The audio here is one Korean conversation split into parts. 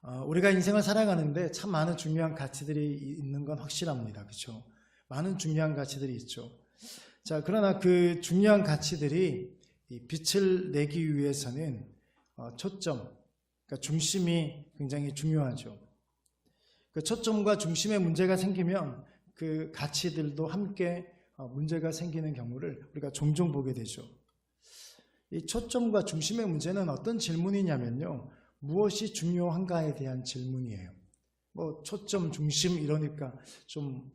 우리가 인생을 살아가는데 참 많은 중요한 가치들이 있는 건 확실합니다. 그렇죠? 많은 중요한 가치들이 있죠. 자, 그러나 그 중요한 가치들이 이 빛을 내기 위해서는 초점, 그러니까 중심이 굉장히 중요하죠. 그 초점과 중심의 문제가 생기면 그 가치들도 함께 문제가 생기는 경우를 우리가 종종 보게 되죠. 이 초점과 중심의 문제는 어떤 질문이냐면요, 무엇이 중요한가에 대한 질문이에요. 뭐 초점, 중심 이러니까 좀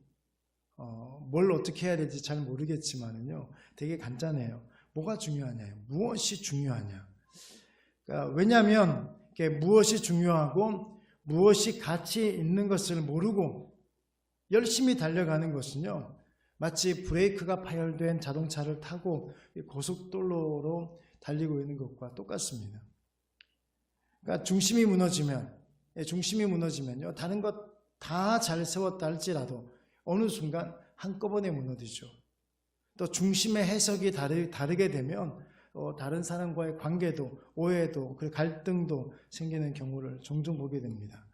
뭘 어떻게 해야 될지 잘 모르겠지만은요, 되게 간단해요. 뭐가 중요하냐, 무엇이 중요하냐. 그러니까 왜냐하면 무엇이 중요하고 무엇이 가치 있는 것을 모르고 열심히 달려가는 것은요, 마치 브레이크가 파열된 자동차를 타고 고속도로로 달리고 있는 것과 똑같습니다. 그러니까 중심이 무너지면요, 다른 것 다 잘 세웠다 할지라도 어느 순간 한꺼번에 무너지죠. 또 중심의 해석이 다르게 되면 다른 사람과의 관계도, 오해도, 갈등도 생기는 경우를 종종 보게 됩니다.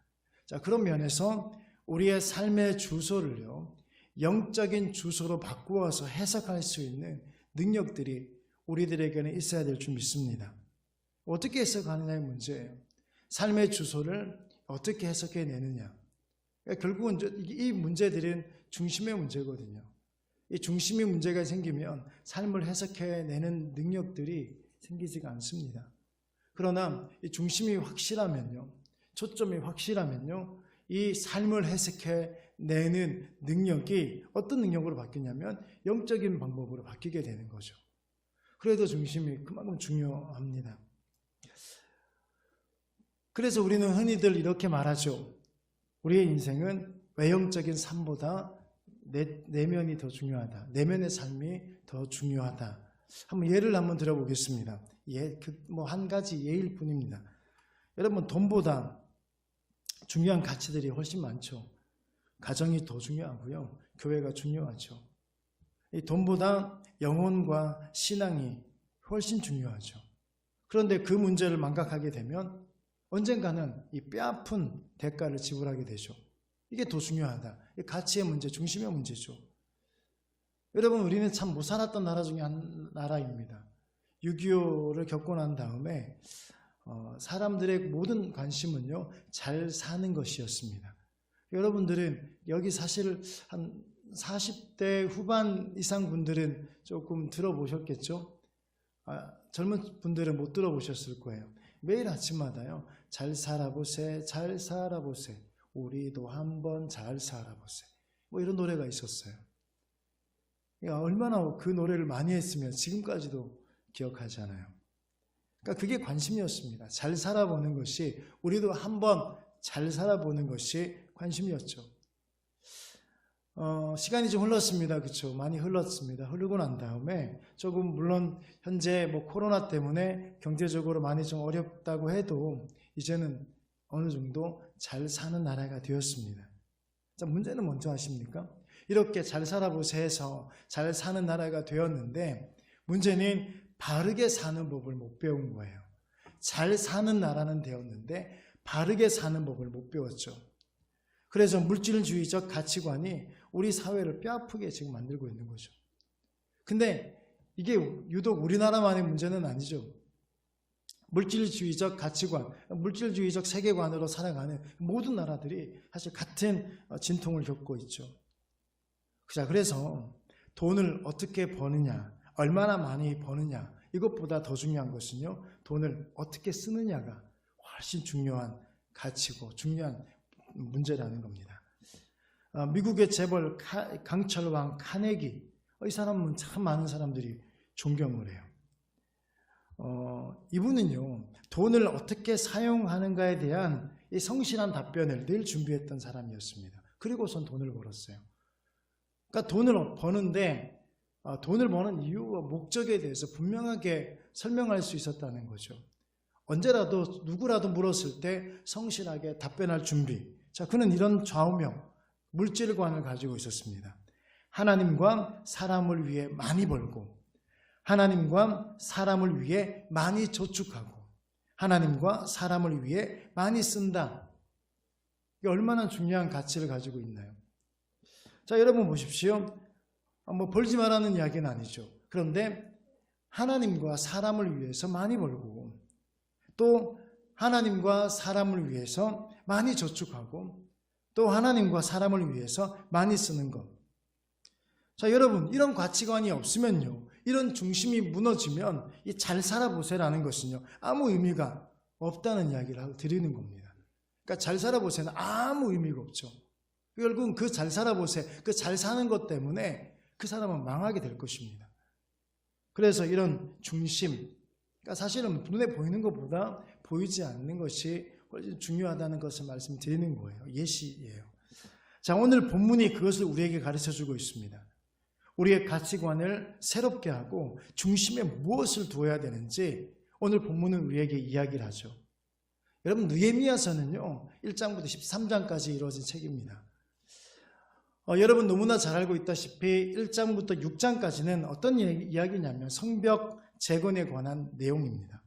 자, 그런 면에서 우리의 삶의 주소를요, 영적인 주소로 바꾸어서 해석할 수 있는 능력들이 우리들에게는 있어야 될 줄 믿습니다. 어떻게 해석하느냐의 문제예요. 삶의 주소를 어떻게 해석해내느냐. 결국은 이 문제들은 중심의 문제거든요. 이 중심의 문제가 생기면 삶을 해석해내는 능력들이 생기지가 않습니다. 그러나 이 중심이 확실하면요, 초점이 확실하면요, 이 삶을 해석해내는 능력이 어떤 능력으로 바뀌냐면 영적인 방법으로 바뀌게 되는 거죠. 그래도 중심이 그만큼 중요합니다. 그래서 우리는 흔히들 이렇게 말하죠. 우리의 인생은 외형적인 삶보다 내면이 더 중요하다. 내면의 삶이 더 중요하다. 예를 들어보겠습니다. 한 가지 예일 뿐입니다. 여러분, 돈보다 중요한 가치들이 훨씬 많죠. 가정이 더 중요하고요. 교회가 중요하죠. 이 돈보다 영혼과 신앙이 훨씬 중요하죠. 그런데 그 문제를 망각하게 되면 언젠가는 이 뼈아픈 대가를 지불하게 되죠. 이게 더 중요하다. 가치의 문제, 중심의 문제죠. 여러분, 우리는 참 못 살았던 나라 중에 한 나라입니다. 6.25를 겪고 난 다음에 사람들의 모든 관심은요, 잘 사는 것이었습니다. 여러분들은 여기 사실 한 40대 후반 이상 분들은 조금 들어보셨겠죠? 젊은 분들은 못 들어보셨을 거예요. 매일 아침마다요, 잘 살아보세, 잘 살아보세, 우리도 한번 잘 살아보세, 뭐 이런 노래가 있었어요. 얼마나 그 노래를 많이 했으면 지금까지도 기억하잖아요. 그러니까 그게 관심이었습니다. 잘 살아보는 것이, 우리도 한번 잘 살아보는 것이 관심이었죠. 시간이 좀 흘렀습니다. 그렇죠? 많이 흘렀습니다. 흐르고 난 다음에 조금, 물론 현재 코로나 때문에 경제적으로 많이 좀 어렵다고 해도 이제는 어느 정도 잘 사는 나라가 되었습니다. 자, 문제는 뭔지 아십니까? 이렇게 잘 살아보세 해서 잘 사는 나라가 되었는데, 문제는 바르게 사는 법을 못 배운 거예요. 잘 사는 나라는 되었는데 바르게 사는 법을 못 배웠죠. 그래서 물질주의적 가치관이 우리 사회를 뼈아프게 지금 만들고 있는 거죠. 근데 이게 유독 우리나라만의 문제는 아니죠. 물질주의적 가치관, 물질주의적 세계관으로 살아가는 모든 나라들이 사실 같은 진통을 겪고 있죠. 자, 그래서 돈을 어떻게 버느냐, 얼마나 많이 버느냐, 이것보다 더 중요한 것은요, 돈을 어떻게 쓰느냐가 훨씬 중요한 가치고 중요한 문제라는 겁니다. 미국의 재벌 강철왕 카네기, 이 사람은 참 많은 사람들이 존경을 해요. 이분은요, 돈을 어떻게 사용하는가에 대한 이 성실한 답변을 늘 준비했던 사람이었습니다. 그리고선 돈을 벌었어요. 그러니까 돈을 버는데 돈을 버는 이유와 목적에 대해서 분명하게 설명할 수 있었다는 거죠. 언제라도 누구라도 물었을 때 성실하게 답변할 준비. 자, 그는 이런 좌우명, 물질관을 가지고 있었습니다. 하나님과 사람을 위해 많이 벌고, 하나님과 사람을 위해 많이 저축하고, 하나님과 사람을 위해 많이 쓴다. 이게 얼마나 중요한 가치를 가지고 있나요? 자, 여러분 보십시오. 뭐 벌지 말라는 이야기는 아니죠. 그런데 하나님과 사람을 위해서 많이 벌고 또 하나님과 사람을 위해서 많이 저축하고 또 하나님과 사람을 위해서 많이 쓰는 것. 자, 여러분, 이런 가치관이 없으면요, 이런 중심이 무너지면 이 잘 살아보세라는 것은요 아무 의미가 없다는 이야기를 드리는 겁니다. 그러니까 잘 살아보세는 아무 의미가 없죠. 결국은 그 잘 살아보세, 그 잘 사는 것 때문에 그 사람은 망하게 될 것입니다. 그래서 이런 중심, 그러니까 사실은 눈에 보이는 것보다 보이지 않는 것이 훨씬 중요하다는 것을 말씀드리는 거예요. 예시예요. 자, 오늘 본문이 그것을 우리에게 가르쳐주고 있습니다. 우리의 가치관을 새롭게 하고 중심에 무엇을 두어야 되는지 오늘 본문은 우리에게 이야기를 하죠. 여러분, 느헤미야서는요 1장부터 13장까지 이루어진 책입니다. 여러분 너무나 잘 알고 있다시피 1장부터 6장까지는 어떤 이야기냐면 성벽 재건에 관한 내용입니다.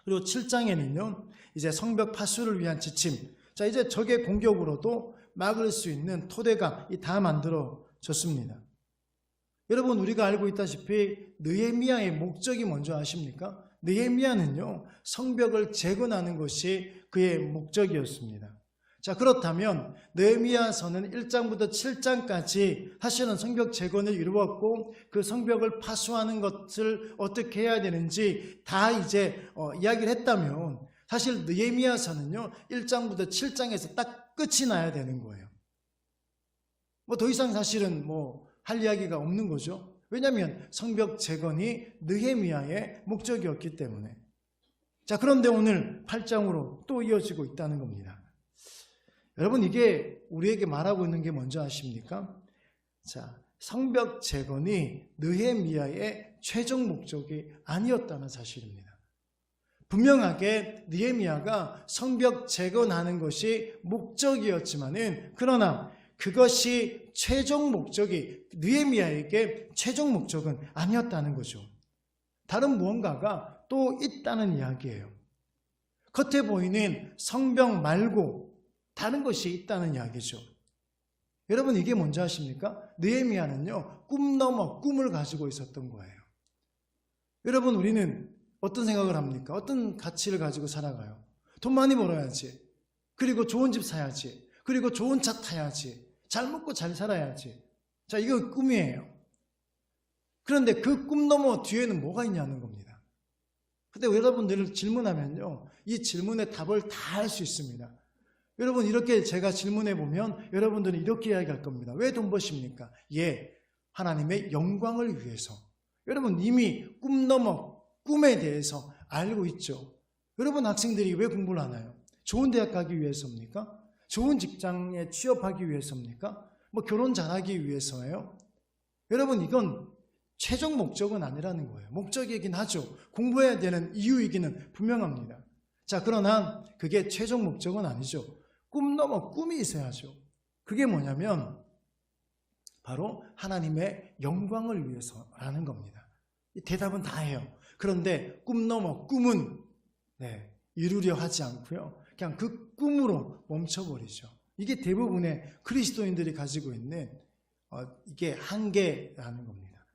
그리고 7장에는요 이제 성벽 파수를 위한 지침, 자 이제 적의 공격으로도 막을 수 있는 토대가 다 만들어졌습니다. 여러분, 우리가 알고 있다시피 느헤미야의 목적이 뭔지 아십니까? 느헤미야는요 성벽을 재건하는 것이 그의 목적이었습니다. 자, 그렇다면 느헤미야서는 1장부터 7장까지 사실은 성벽 재건을 이루었고 그 성벽을 파수하는 것을 어떻게 해야 되는지 다 이제 이야기를 했다면 사실 느헤미야서는요 1장부터 7장에서 딱 끝이 나야 되는 거예요. 뭐 더 이상 사실은 할 이야기가 없는 거죠. 왜냐하면 성벽 재건이 느헤미야의 목적이었기 때문에. 자, 그런데 오늘 8장으로 또 이어지고 있다는 겁니다. 여러분, 이게 우리에게 말하고 있는 게 뭔지 아십니까? 자, 성벽 재건이 느헤미야의 최종 목적이 아니었다는 사실입니다. 분명하게 느헤미야가 성벽 재건하는 것이 목적이었지만은 그러나 그것이 최종 목적이 느헤미야에게 최종 목적은 아니었다는 거죠. 다른 무언가가 또 있다는 이야기예요. 겉에 보이는 성벽 말고 다른 것이 있다는 이야기죠. 여러분, 이게 뭔지 아십니까? 느헤미야는요 꿈 넘어 꿈을 가지고 있었던 거예요. 여러분, 우리는 어떤 생각을 합니까? 어떤 가치를 가지고 살아가요? 돈 많이 벌어야지, 그리고 좋은 집 사야지, 그리고 좋은 차 타야지, 잘 먹고 잘 살아야지. 자, 이거 꿈이에요. 그런데 그 꿈 넘어 뒤에는 뭐가 있냐는 겁니다. 근데 여러분들을 질문하면요 이 질문의 답을 다 할 수 있습니다. 여러분, 이렇게 제가 질문해 보면 여러분들은 이렇게 이야기할 겁니다. 왜 돈 버십니까? 예, 하나님의 영광을 위해서. 여러분, 이미 꿈 넘어 꿈에 대해서 알고 있죠. 여러분, 학생들이 왜 공부를 하나요? 좋은 대학 가기 위해서입니까? 좋은 직장에 취업하기 위해서입니까? 결혼 잘하기 위해서예요? 여러분, 이건 최종 목적은 아니라는 거예요. 목적이긴 하죠. 공부해야 되는 이유이기는 분명합니다. 자, 그러나 그게 최종 목적은 아니죠. 꿈 넘어 꿈이 있어야죠. 그게 뭐냐면 바로 하나님의 영광을 위해서라는 겁니다. 이 대답은 다 해요. 그런데 꿈 넘어 꿈은 이루려 하지 않고요 그냥 그 꿈으로 멈춰버리죠. 이게 대부분의 그리스도인들이 가지고 있는 이게 한계라는 겁니다.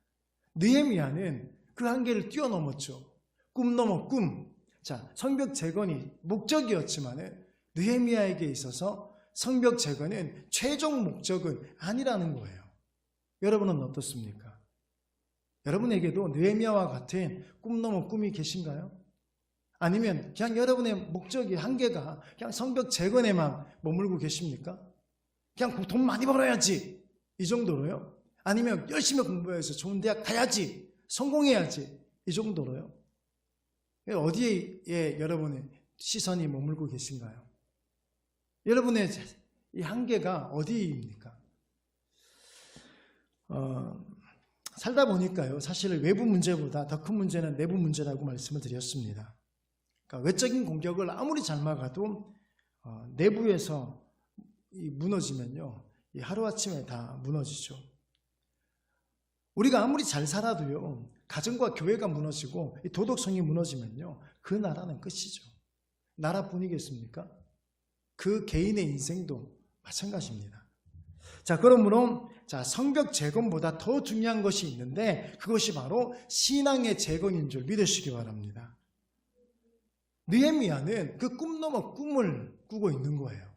느헤미야는 그 한계를 뛰어넘었죠. 꿈 넘어 꿈. 자, 성벽 재건이 목적이었지만은 느헤미야에게 있어서 성벽 재건은 최종 목적은 아니라는 거예요. 여러분은 어떻습니까? 여러분에게도 느헤미야와 같은 꿈 넘어 꿈이 계신가요? 아니면 그냥 여러분의 목적이 한계가 그냥 성벽 재건에만 머물고 계십니까? 그냥 돈 많이 벌어야지 이 정도로요? 아니면 열심히 공부해서 좋은 대학 가야지, 성공해야지 이 정도로요? 어디에 여러분의 시선이 머물고 계신가요? 여러분의 이 한계가 어디입니까? 살다 보니까요 사실 외부 문제보다 더 큰 문제는 내부 문제라고 말씀을 드렸습니다. 그러니까 외적인 공격을 아무리 잘 막아도 내부에서 무너지면요 하루아침에 다 무너지죠. 우리가 아무리 잘 살아도요 가정과 교회가 무너지고 이 도덕성이 무너지면요 그 나라는 끝이죠. 나라뿐이겠습니까? 그 개인의 인생도 마찬가지입니다. 자, 그러므로 성벽 재건보다 더 중요한 것이 있는데 그것이 바로 신앙의 재건인 줄 믿으시기 바랍니다. 느헤미야는 그 꿈 넘어 꿈을 꾸고 있는 거예요.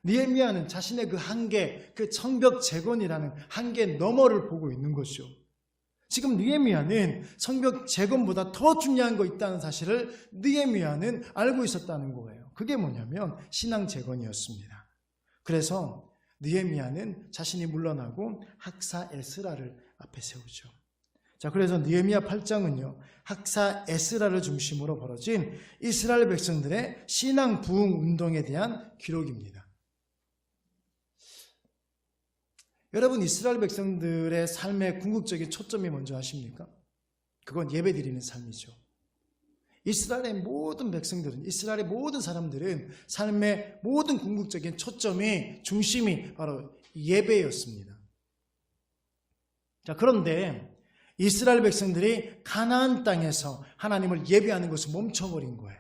느헤미야는 자신의 그 한계, 그 성벽 재건이라는 한계 너머를 보고 있는 것이죠. 지금 느헤미야는 성벽 재건보다 더 중요한 거 있다는 사실을 느헤미야는 알고 있었다는 거예요. 그게 뭐냐면 신앙 재건이었습니다. 그래서 느헤미야는 자신이 물러나고 학사 에스라를 앞에 세우죠. 자, 그래서 느헤미야 8장은요, 학사 에스라를 중심으로 벌어진 이스라엘 백성들의 신앙 부흥 운동에 대한 기록입니다. 여러분, 이스라엘 백성들의 삶의 궁극적인 초점이 뭔지 아십니까? 그건 예배드리는 삶이죠. 이스라엘의 모든 백성들은, 이스라엘의 모든 사람들은 삶의 모든 궁극적인 초점이, 중심이 바로 예배였습니다. 자, 그런데 이스라엘 백성들이 가나안 땅에서 하나님을 예배하는 것을 멈춰버린 거예요.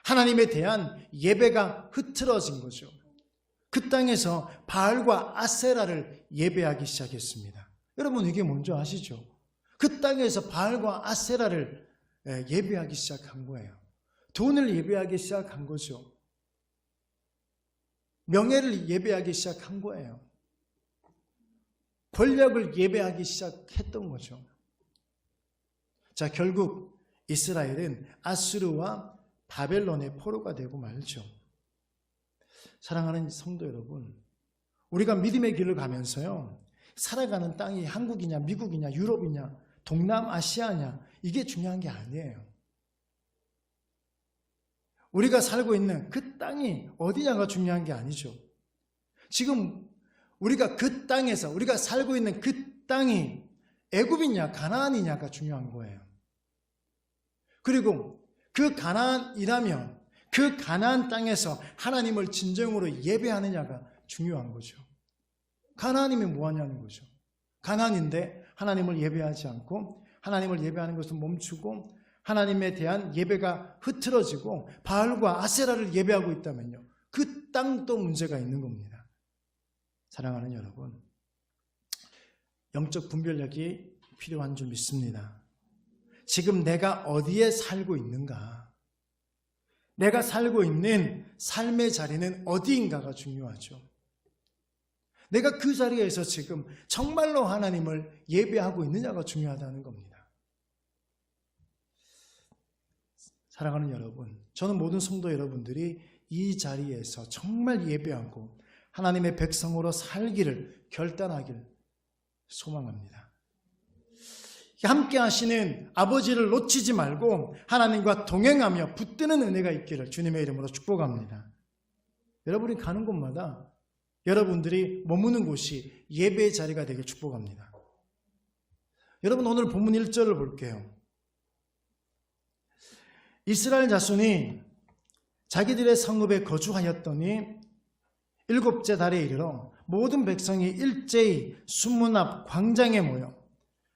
하나님에 대한 예배가 흐트러진 거죠. 그 땅에서 바알과 아세라를 예배하기 시작했습니다. 여러분, 이게 뭔지 아시죠? 그 땅에서 바알과 아세라를 예배하기 시작한 거예요. 돈을 예배하기 시작한 거죠. 명예를 예배하기 시작한 거예요. 권력을 예배하기 시작했던 거죠. 자, 결국 이스라엘은 아수르와 바벨론의 포로가 되고 말죠. 사랑하는 성도 여러분, 우리가 믿음의 길을 가면서요, 살아가는 땅이 한국이냐 미국이냐 유럽이냐 동남아시아냐, 이게 중요한 게 아니에요. 우리가 살고 있는 그 땅이 어디냐가 중요한 게 아니죠. 지금 우리가 그 땅에서, 우리가 살고 있는 그 땅이 애굽이냐 가나안이냐가 중요한 거예요. 그리고 그 가나안이라면 그 가나안 땅에서 하나님을 진정으로 예배하느냐가 중요한 거죠. 가나안이면 뭐 하냐는 거죠. 가나안인데 하나님을 예배하지 않고 하나님을 예배하는 것을 멈추고 하나님에 대한 예배가 흐트러지고 바알과 아세라를 예배하고 있다면요, 그 땅도 문제가 있는 겁니다. 사랑하는 여러분, 영적 분별력이 필요한 줄 믿습니다. 지금 내가 어디에 살고 있는가, 내가 살고 있는 삶의 자리는 어디인가가 중요하죠. 내가 그 자리에서 지금 정말로 하나님을 예배하고 있느냐가 중요하다는 겁니다. 사랑하는 여러분, 저는 모든 성도 여러분들이 이 자리에서 정말 예배하고 하나님의 백성으로 살기를, 결단하기를 소망합니다. 함께 하시는 아버지를 놓치지 말고 하나님과 동행하며 붙드는 은혜가 있기를 주님의 이름으로 축복합니다. 여러분이 가는 곳마다 여러분들이 머무는 곳이 예배의 자리가 되길 축복합니다. 여러분, 오늘 본문 1절을 볼게요. 이스라엘 자손이 자기들의 성읍에 거주하였더니 7째 달에 이르러 모든 백성이 일제히 수문 앞 광장에 모여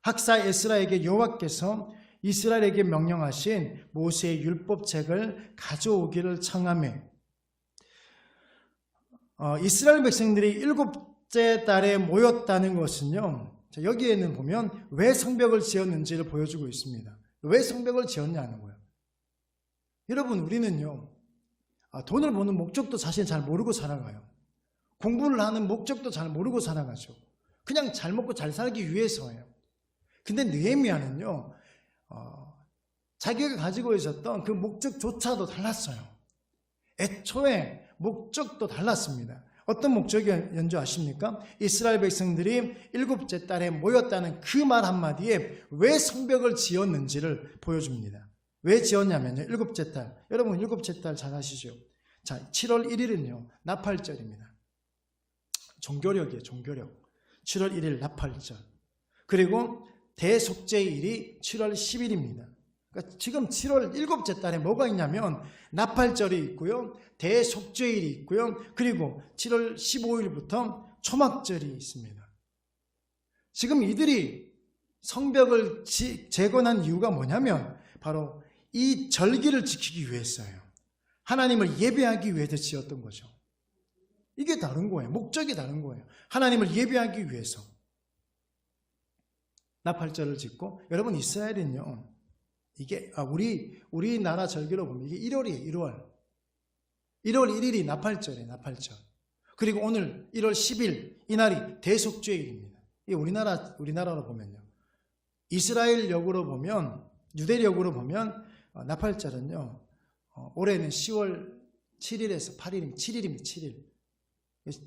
학사 에스라에게 여호와께서 이스라엘에게 명령하신 모세의 율법책을 가져오기를 청하며, 이스라엘 백성들이 7째 달에 모였다는 것은요, 여기에는 보면 왜 성벽을 지었는지를 보여주고 있습니다. 왜 성벽을 지었냐는 거예요. 여러분, 우리는요, 돈을 버는 목적도 사실 잘 모르고 살아가요. 공부를 하는 목적도 잘 모르고 살아가죠. 그냥 잘 먹고 잘 살기 위해서예요. 근데 느헤미야는요, 자기가 가지고 있었던 그 목적조차도 달랐어요. 애초에 목적도 달랐습니다. 어떤 목적이었는지 아십니까? 이스라엘 백성들이 7째 달에 모였다는 그 말 한마디에 왜 성벽을 지었는지를 보여줍니다. 왜 지었냐면요, 7째 달. 여러분, 7째 달 잘 아시죠? 자, 7월 1일은요, 나팔절입니다. 종교력이에요, 종교력. 7월 1일 나팔절. 그리고 대속죄일이 7월 10일입니다. 그러니까 지금 7월 7째 달에 뭐가 있냐면 나팔절이 있고요, 대속죄일이 있고요, 그리고 7월 15일부터 초막절이 있습니다. 지금 이들이 성벽을 재건한 이유가 뭐냐면 바로 이 절기를 지키기 위해서예요. 하나님을 예배하기 위해서 지었던 거죠. 이게 다른 거예요. 목적이 다른 거예요. 하나님을 예배하기 위해서 나팔절을 짓고, 여러분 이스라엘은요, 이게 우리나라 절기로 보면 이게 1월이에요. 1월 1일이 나팔절이에요. 나팔절. 그리고 오늘 1월 10일 이날이 대속죄일입니다. 이게 우리나라로 보면요. 이스라엘력으로 보면, 유대력으로 보면 나팔절은요, 올해는 10월 7일에서 8일입니다. 7일입니다. 7일.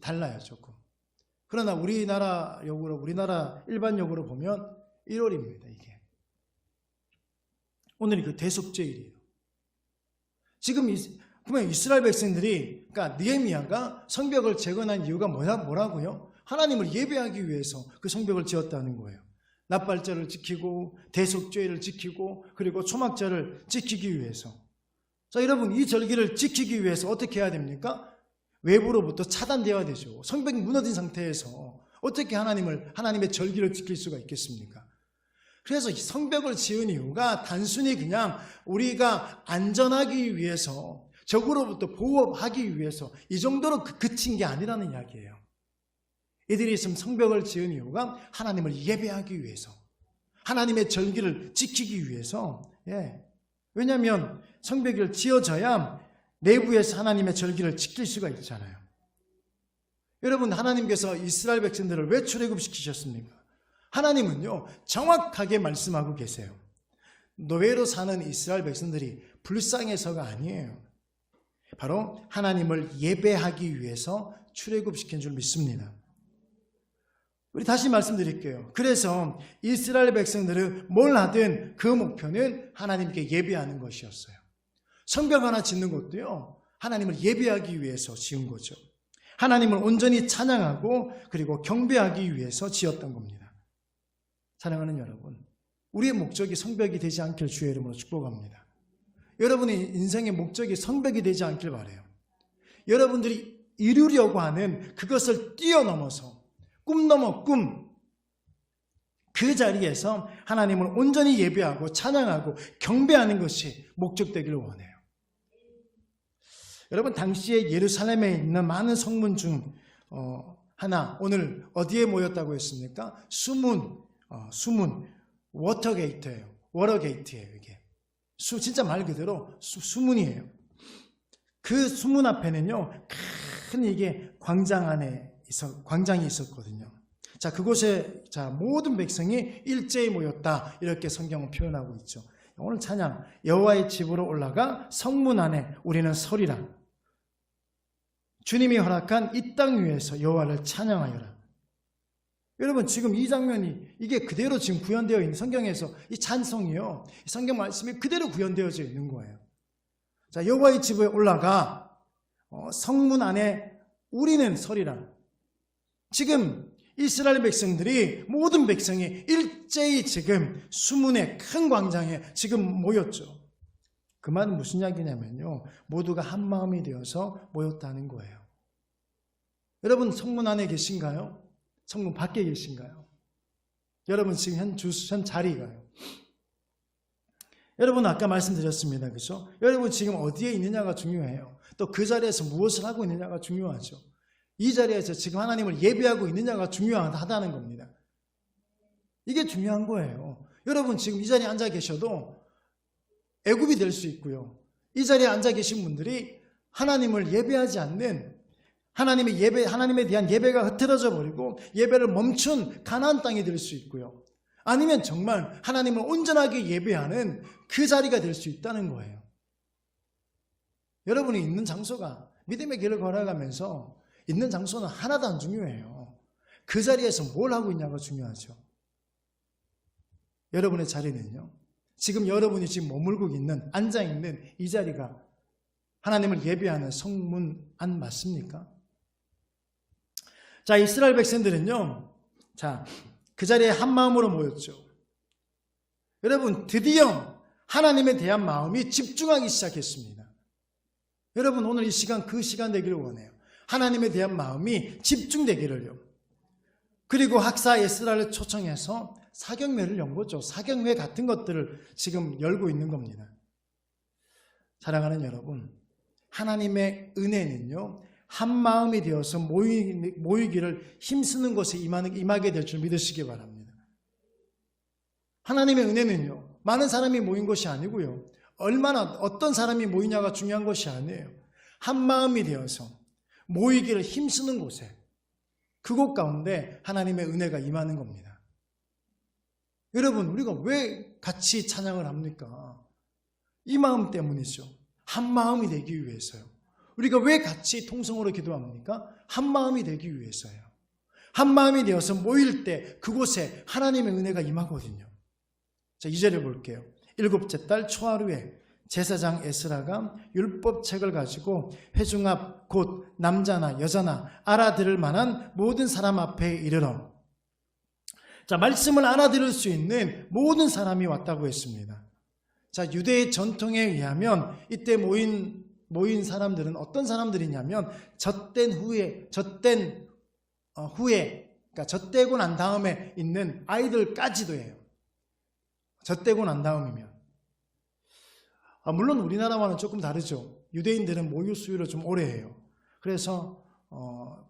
달라요, 조금. 그러나 우리나라 일반력으로 보면 1월입니다, 이게. 오늘이 그 대속죄일이에요. 지금 그러면 이스라엘 백성들이, 그러니까 느헤미야가 성벽을 재건한 이유가 뭐라고요? 하나님을 예배하기 위해서 그 성벽을 지었다는 거예요. 나팔절을 지키고 대속죄를 지키고 그리고 초막절을 지키기 위해서. 자, 여러분, 이 절기를 지키기 위해서 어떻게 해야 됩니까? 외부로부터 차단되어야 되죠. 성벽이 무너진 상태에서 어떻게 하나님의 절기를 지킬 수가 있겠습니까? 그래서 성벽을 지은 이유가 단순히 그냥 우리가 안전하기 위해서, 적으로부터 보호하기 위해서 이 정도로 그친 게 아니라는 이야기예요. 이들이 지금 성벽을 지은 이유가 하나님을 예배하기 위해서, 하나님의 절기를 지키기 위해서. 왜냐하면 성벽을 지어져야 내부에서 하나님의 절기를 지킬 수가 있잖아요. 여러분, 하나님께서 이스라엘 백성들을 왜 출애굽시키셨습니까? 하나님은요, 정확하게 말씀하고 계세요. 노예로 사는 이스라엘 백성들이 불쌍해서가 아니에요. 바로 하나님을 예배하기 위해서 출애굽시킨 줄 믿습니다. 우리 다시 말씀드릴게요. 그래서 이스라엘 백성들은 뭘 하든 그 목표는 하나님께 예배하는 것이었어요. 성벽 하나 짓는 것도요, 하나님을 예배하기 위해서 지은 거죠. 하나님을 온전히 찬양하고 그리고 경배하기 위해서 지었던 겁니다. 사랑하는 여러분, 우리의 목적이 성벽이 되지 않길 주의 이름으로 축복합니다. 여러분의 인생의 목적이 성벽이 되지 않길 바라요. 여러분들이 이루려고 하는 그것을 뛰어넘어서 꿈 넘어 꿈, 그 자리에서 하나님을 온전히 예배하고 찬양하고 경배하는 것이 목적되기를 원해요. 여러분, 당시에 예루살렘에 있는 많은 성문 중 하나, 오늘 어디에 모였다고 했습니까? 수문, 워터게이트예요. 워터게이트예요, 이게. 진짜 말 그대로 수문이에요. 그 수문 앞에는요, 큰 이게 광장이 있었거든요. 자, 그곳에 모든 백성이 일제히 모였다, 이렇게 성경은 표현하고 있죠. 오늘 찬양, 여호와의 집으로 올라가 성문 안에 우리는 서리라. 주님이 허락한 이 땅 위에서 여호와를 찬양하여라. 여러분, 지금 이 장면이 이게 그대로 지금 구현되어 있는, 성경에서 이 찬송이요, 이 성경 말씀이 그대로 구현되어져 있는 거예요. 자, 여호와의 집에 올라가 성문 안에 우리는 서리라. 지금 이스라엘 백성들이, 모든 백성이 일제히 지금 수문의 큰 광장에 지금 모였죠. 그 말은 무슨 이야기냐면요, 모두가 한 마음이 되어서 모였다는 거예요. 여러분, 성문 안에 계신가요? 성문 밖에 계신가요? 여러분 지금 현 자리가요. 여러분 아까 말씀드렸습니다. 그렇죠? 여러분 지금 어디에 있느냐가 중요해요. 또 그 자리에서 무엇을 하고 있느냐가 중요하죠. 이 자리에서 지금 하나님을 예배하고 있느냐가 중요하다는 겁니다. 이게 중요한 거예요. 여러분 지금 이 자리에 앉아 계셔도 애굽이 될 수 있고요. 이 자리에 앉아 계신 분들이 하나님을 예배하지 않는, 하나님에 대한 예배가 흐트러져 버리고 예배를 멈춘 가나안 땅이 될 수 있고요. 아니면 정말 하나님을 온전하게 예배하는 그 자리가 될 수 있다는 거예요. 여러분이 있는 장소가, 믿음의 길을 걸어가면서 있는 장소는 하나도 안 중요해요. 그 자리에서 뭘 하고 있냐가 중요하죠. 여러분의 자리는요, 지금 여러분이 지금 머물고 있는, 앉아있는 이 자리가 하나님을 예배하는 성문 안 맞습니까? 자, 이스라엘 백성들은요, 그 자리에 한 마음으로 모였죠. 여러분, 드디어 하나님에 대한 마음이 집중하기 시작했습니다. 여러분, 오늘 이 시간, 그 시간 되기를 원해요. 하나님에 대한 마음이 집중되기를요. 그리고 학사 에스라를 초청해서 사경회를 연 거죠. 사경회 같은 것들을 지금 열고 있는 겁니다. 사랑하는 여러분, 하나님의 은혜는요, 한 마음이 되어서 모이기를 힘쓰는 것에 임하게 될 줄 믿으시기 바랍니다. 하나님의 은혜는요, 많은 사람이 모인 것이 아니고요, 어떤 사람이 모이냐가 중요한 것이 아니에요. 한 마음이 되어서 모이기를 힘쓰는 곳에, 그곳 가운데 하나님의 은혜가 임하는 겁니다. 여러분, 우리가 왜 같이 찬양을 합니까? 이 마음 때문이죠. 한 마음이 되기 위해서요. 우리가 왜 같이 통성으로 기도합니까? 한 마음이 되기 위해서요. 한 마음이 되어서 모일 때 그곳에 하나님의 은혜가 임하거든요. 자, 2절에 볼게요. 7째 달 초하루에 제사장 에스라가 율법책을 가지고 회중 앞 곧 남자나 여자나 알아들을 만한 모든 사람 앞에 이르러. 자, 말씀을 알아들을 수 있는 모든 사람이 왔다고 했습니다. 자, 유대의 전통에 의하면 이때 모인 사람들은 어떤 사람들이냐면 젖된 후에, 그러니까 젖되고 난 다음에 있는 아이들까지도 해요. 젖되고 난 다음이면. 물론 우리나라와는 조금 다르죠. 유대인들은 모유 수유를 좀 오래 해요. 그래서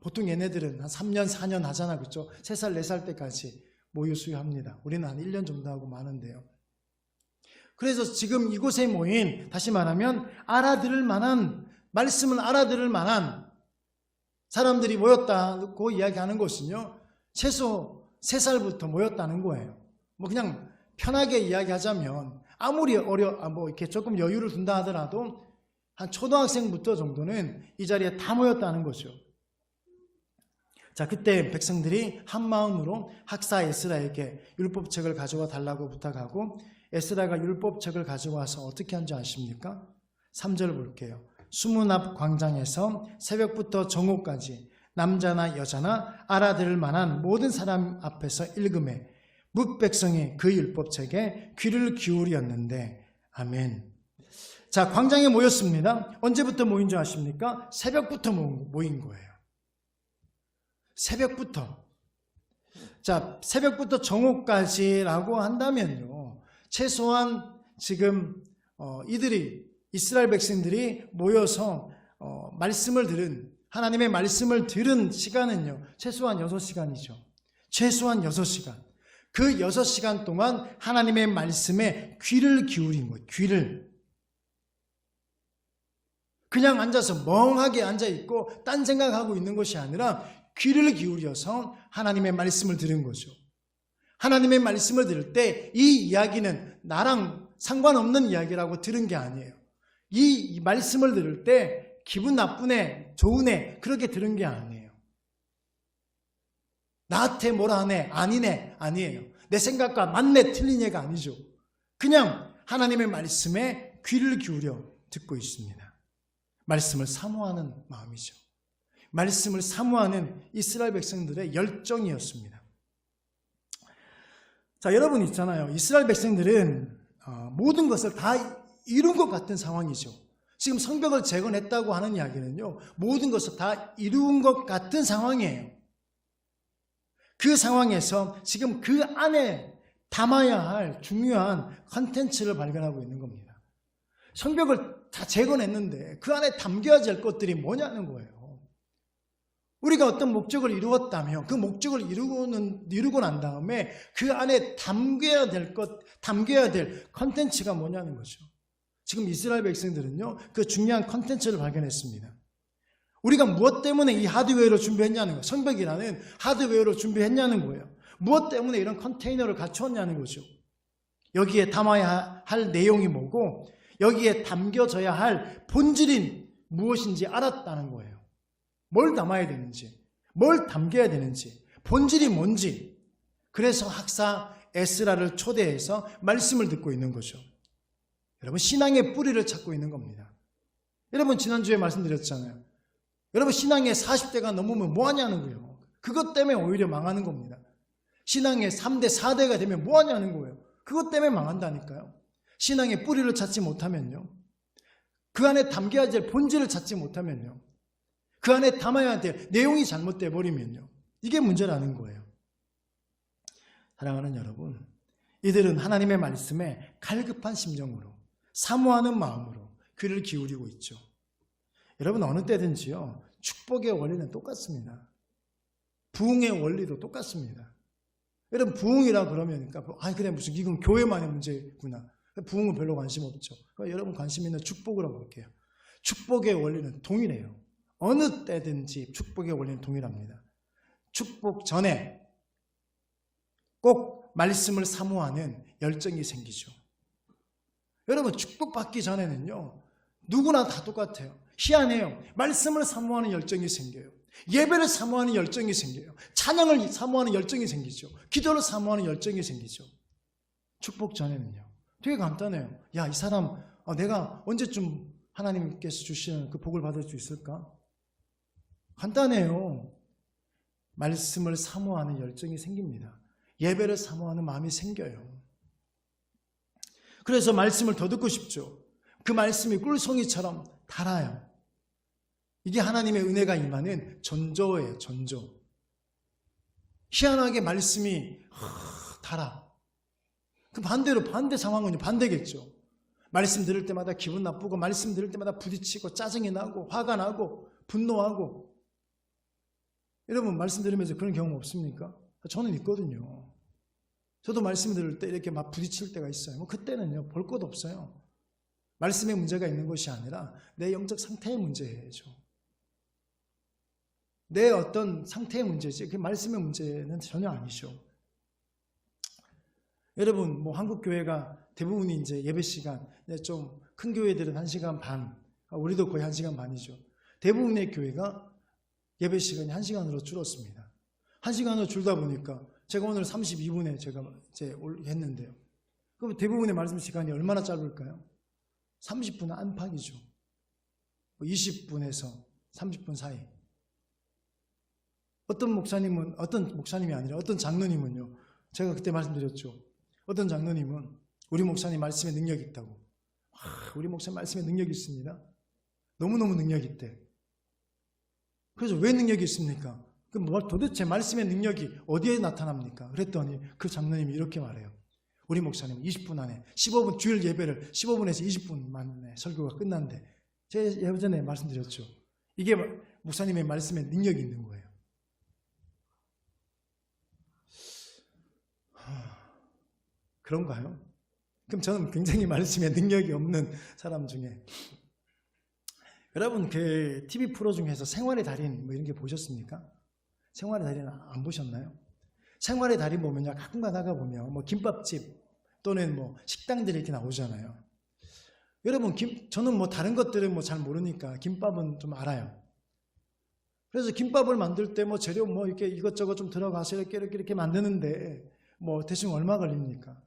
보통 얘네들은 한 3년, 4년 하잖아, 그렇죠? 3살, 4살 때까지 모유 수유합니다. 우리는 한 1년 정도 하고 마는데요. 그래서 지금 이곳에 모인, 다시 말하면 알아들을 만한, 말씀을 알아들을 만한 사람들이 모였다고 이야기하는 것은요, 최소 3살부터 모였다는 거예요. 뭐 그냥 편하게 이야기하자면 아무리 이렇게 조금 여유를 둔다 하더라도 한 초등학생부터 정도는 이 자리에 다 모였다는 거죠. 자, 그때 백성들이 한 마음으로 학사 에스라에게 율법책을 가져와 달라고 부탁하고, 에스라가 율법책을 가져와서 어떻게 한 줄 아십니까? 3절 볼게요. 수문 앞 광장에서 새벽부터 정오까지 남자나 여자나 알아들을 만한 모든 사람 앞에서 읽음에 뭇백성이 그 율법책에 귀를 기울였는데. 아멘. 자, 광장에 모였습니다. 언제부터 모인 줄 아십니까? 새벽부터 모인 거예요. 새벽부터. 자, 새벽부터 정오까지라고 한다면요, 최소한 지금 이스라엘 백성들이 모여서 말씀을 들은, 하나님의 말씀을 들은 시간은요, 최소한 6시간이죠. 최소한 6시간. 그 6시간 동안 하나님의 말씀에 귀를 기울인 거예요. 귀를. 그냥 앉아서 멍하게 앉아있고 딴 생각하고 있는 것이 아니라 귀를 기울여서 하나님의 말씀을 들은 거죠. 하나님의 말씀을 들을 때 이 이야기는 나랑 상관없는 이야기라고 들은 게 아니에요. 이 말씀을 들을 때 기분 나쁜 애, 좋은 애, 그렇게 들은 게 아니에요. 나한테 뭐라 하네, 아니네, 아니에요. 내 생각과 맞네, 틀린 애가 아니죠. 그냥 하나님의 말씀에 귀를 기울여 듣고 있습니다. 말씀을 사모하는 마음이죠. 말씀을 사모하는 이스라엘 백성들의 열정이었습니다. 자, 여러분 있잖아요. 이스라엘 백성들은 모든 것을 다 이룬 것 같은 상황이죠. 지금 성벽을 재건했다고 하는 이야기는요, 모든 것을 다 이룬 것 같은 상황이에요. 그 상황에서 지금 그 안에 담아야 할 중요한 컨텐츠를 발견하고 있는 겁니다. 성벽을 다 재건했는데 그 안에 담겨야 될 것들이 뭐냐는 거예요. 우리가 어떤 목적을 이루었다면 그 목적을 이루고 난 다음에 그 안에 담겨야 될 컨텐츠가 뭐냐는 거죠. 지금 이스라엘 백성들은요, 그 중요한 컨텐츠를 발견했습니다. 우리가 무엇 때문에 이 하드웨어를 준비했냐는 거예요. 성벽이라는 하드웨어를 준비했냐는 거예요. 무엇 때문에 이런 컨테이너를 갖추었냐는 거죠. 여기에 담아야 할 내용이 뭐고 여기에 담겨져야 할 본질인 무엇인지 알았다는 거예요. 뭘 담아야 되는지, 뭘 담겨야 되는지, 본질이 뭔지. 그래서 학사 에스라를 초대해서 말씀을 듣고 있는 거죠. 여러분, 신앙의 뿌리를 찾고 있는 겁니다. 여러분, 지난주에 말씀드렸잖아요. 여러분, 신앙의 40대가 넘으면 뭐 하냐는 거예요. 그것 때문에 오히려 망하는 겁니다. 신앙의 3대, 4대가 되면 뭐 하냐는 거예요. 그것 때문에 망한다니까요. 신앙의 뿌리를 찾지 못하면요, 그 안에 담겨야 될 본질을 찾지 못하면요, 그 안에 담아야 될 내용이 잘못돼 버리면요, 이게 문제라는 거예요. 사랑하는 여러분, 이들은 하나님의 말씀에 갈급한 심정으로, 사모하는 마음으로 귀를 기울이고 있죠. 여러분 어느 때든지요. 축복의 원리는 똑같습니다. 부흥의 원리도 똑같습니다. 여러분 부흥이라 그러니까 그래 무슨 이건 교회만의 문제구나. 부흥은 별로 관심 없죠. 여러분 관심 있는 축복으로 볼게요. 축복의 원리는 동일해요. 어느 때든지 축복의 원리는 동일합니다. 축복 전에 꼭 말씀을 사모하는 열정이 생기죠. 여러분 축복받기 전에는요. 누구나 다 똑같아요. 희한해요. 말씀을 사모하는 열정이 생겨요. 예배를 사모하는 열정이 생겨요. 찬양을 사모하는 열정이 생기죠. 기도를 사모하는 열정이 생기죠. 축복 전에는요. 되게 간단해요. 야, 이 사람 내가 언제쯤 하나님께서 주시는 그 복을 받을 수 있을까? 간단해요. 말씀을 사모하는 열정이 생깁니다. 예배를 사모하는 마음이 생겨요. 그래서 말씀을 더 듣고 싶죠. 그 말씀이 꿀송이처럼 달아요. 이게 하나님의 은혜가 임하는 전조예요. 전조. 희한하게 말씀이 달아. 그 반대로 반대 상황은요. 반대겠죠. 말씀 들을 때마다 기분 나쁘고 말씀 들을 때마다 부딪히고 짜증이 나고 화가 나고 분노하고. 여러분 말씀 들으면서 그런 경험 없습니까? 저는 있거든요. 저도 말씀 들을 때 이렇게 막 부딪힐 때가 있어요. 그때는요. 볼 것 없어요. 말씀의 문제가 있는 것이 아니라 내 영적 상태의 문제죠. 내 어떤 상태의 문제지 그 말씀의 문제는 전혀 아니죠. 여러분 한국 교회가 대부분이 이제 예배 시간 좀 큰 교회들은 1시간 반, 우리도 거의 1시간 반이죠. 대부분의 교회가 예배 시간이 1시간으로 줄었습니다. 1시간으로 줄다 보니까 제가 오늘 32분에 제가 이제 했는데요. 그럼 대부분의 말씀 시간이 얼마나 짧을까요? 30분 안팎이죠. 20분에서 30분 사이. 어떤 목사님이 아니라 어떤 장로님은요. 제가 그때 말씀드렸죠. 어떤 장로님은 우리 목사님 말씀에 능력이 있다고. 우리 목사님 말씀에 능력이 있습니다. 너무너무 능력이 있대. 그래서 왜 능력이 있습니까? 그럼 도대체 말씀의 능력이 어디에 나타납니까? 그랬더니 그 장로님이 이렇게 말해요. 우리 목사님 20분 안에 15분 주일 예배를 15분에서 20분 만에 설교가 끝난대. 제가 예전에 말씀드렸죠. 이게 목사님의 말씀에 능력이 있는 거예요. 그런가요? 그럼 저는 굉장히 말씀에 능력이 없는 사람 중에 여러분 그 TV 프로 중에서 생활의 달인 이런 게 보셨습니까? 생활의 달인 안 보셨나요? 생활의 달인 보면요 가끔 가다가 보면 김밥집 또는 식당들이 이렇게 나오잖아요. 여러분 저는 다른 것들은 잘 모르니까 김밥은 좀 알아요. 그래서 김밥을 만들 때 재료 이렇게 이것저것 좀 들어가서 이렇게 만드는데 대충 얼마 걸립니까?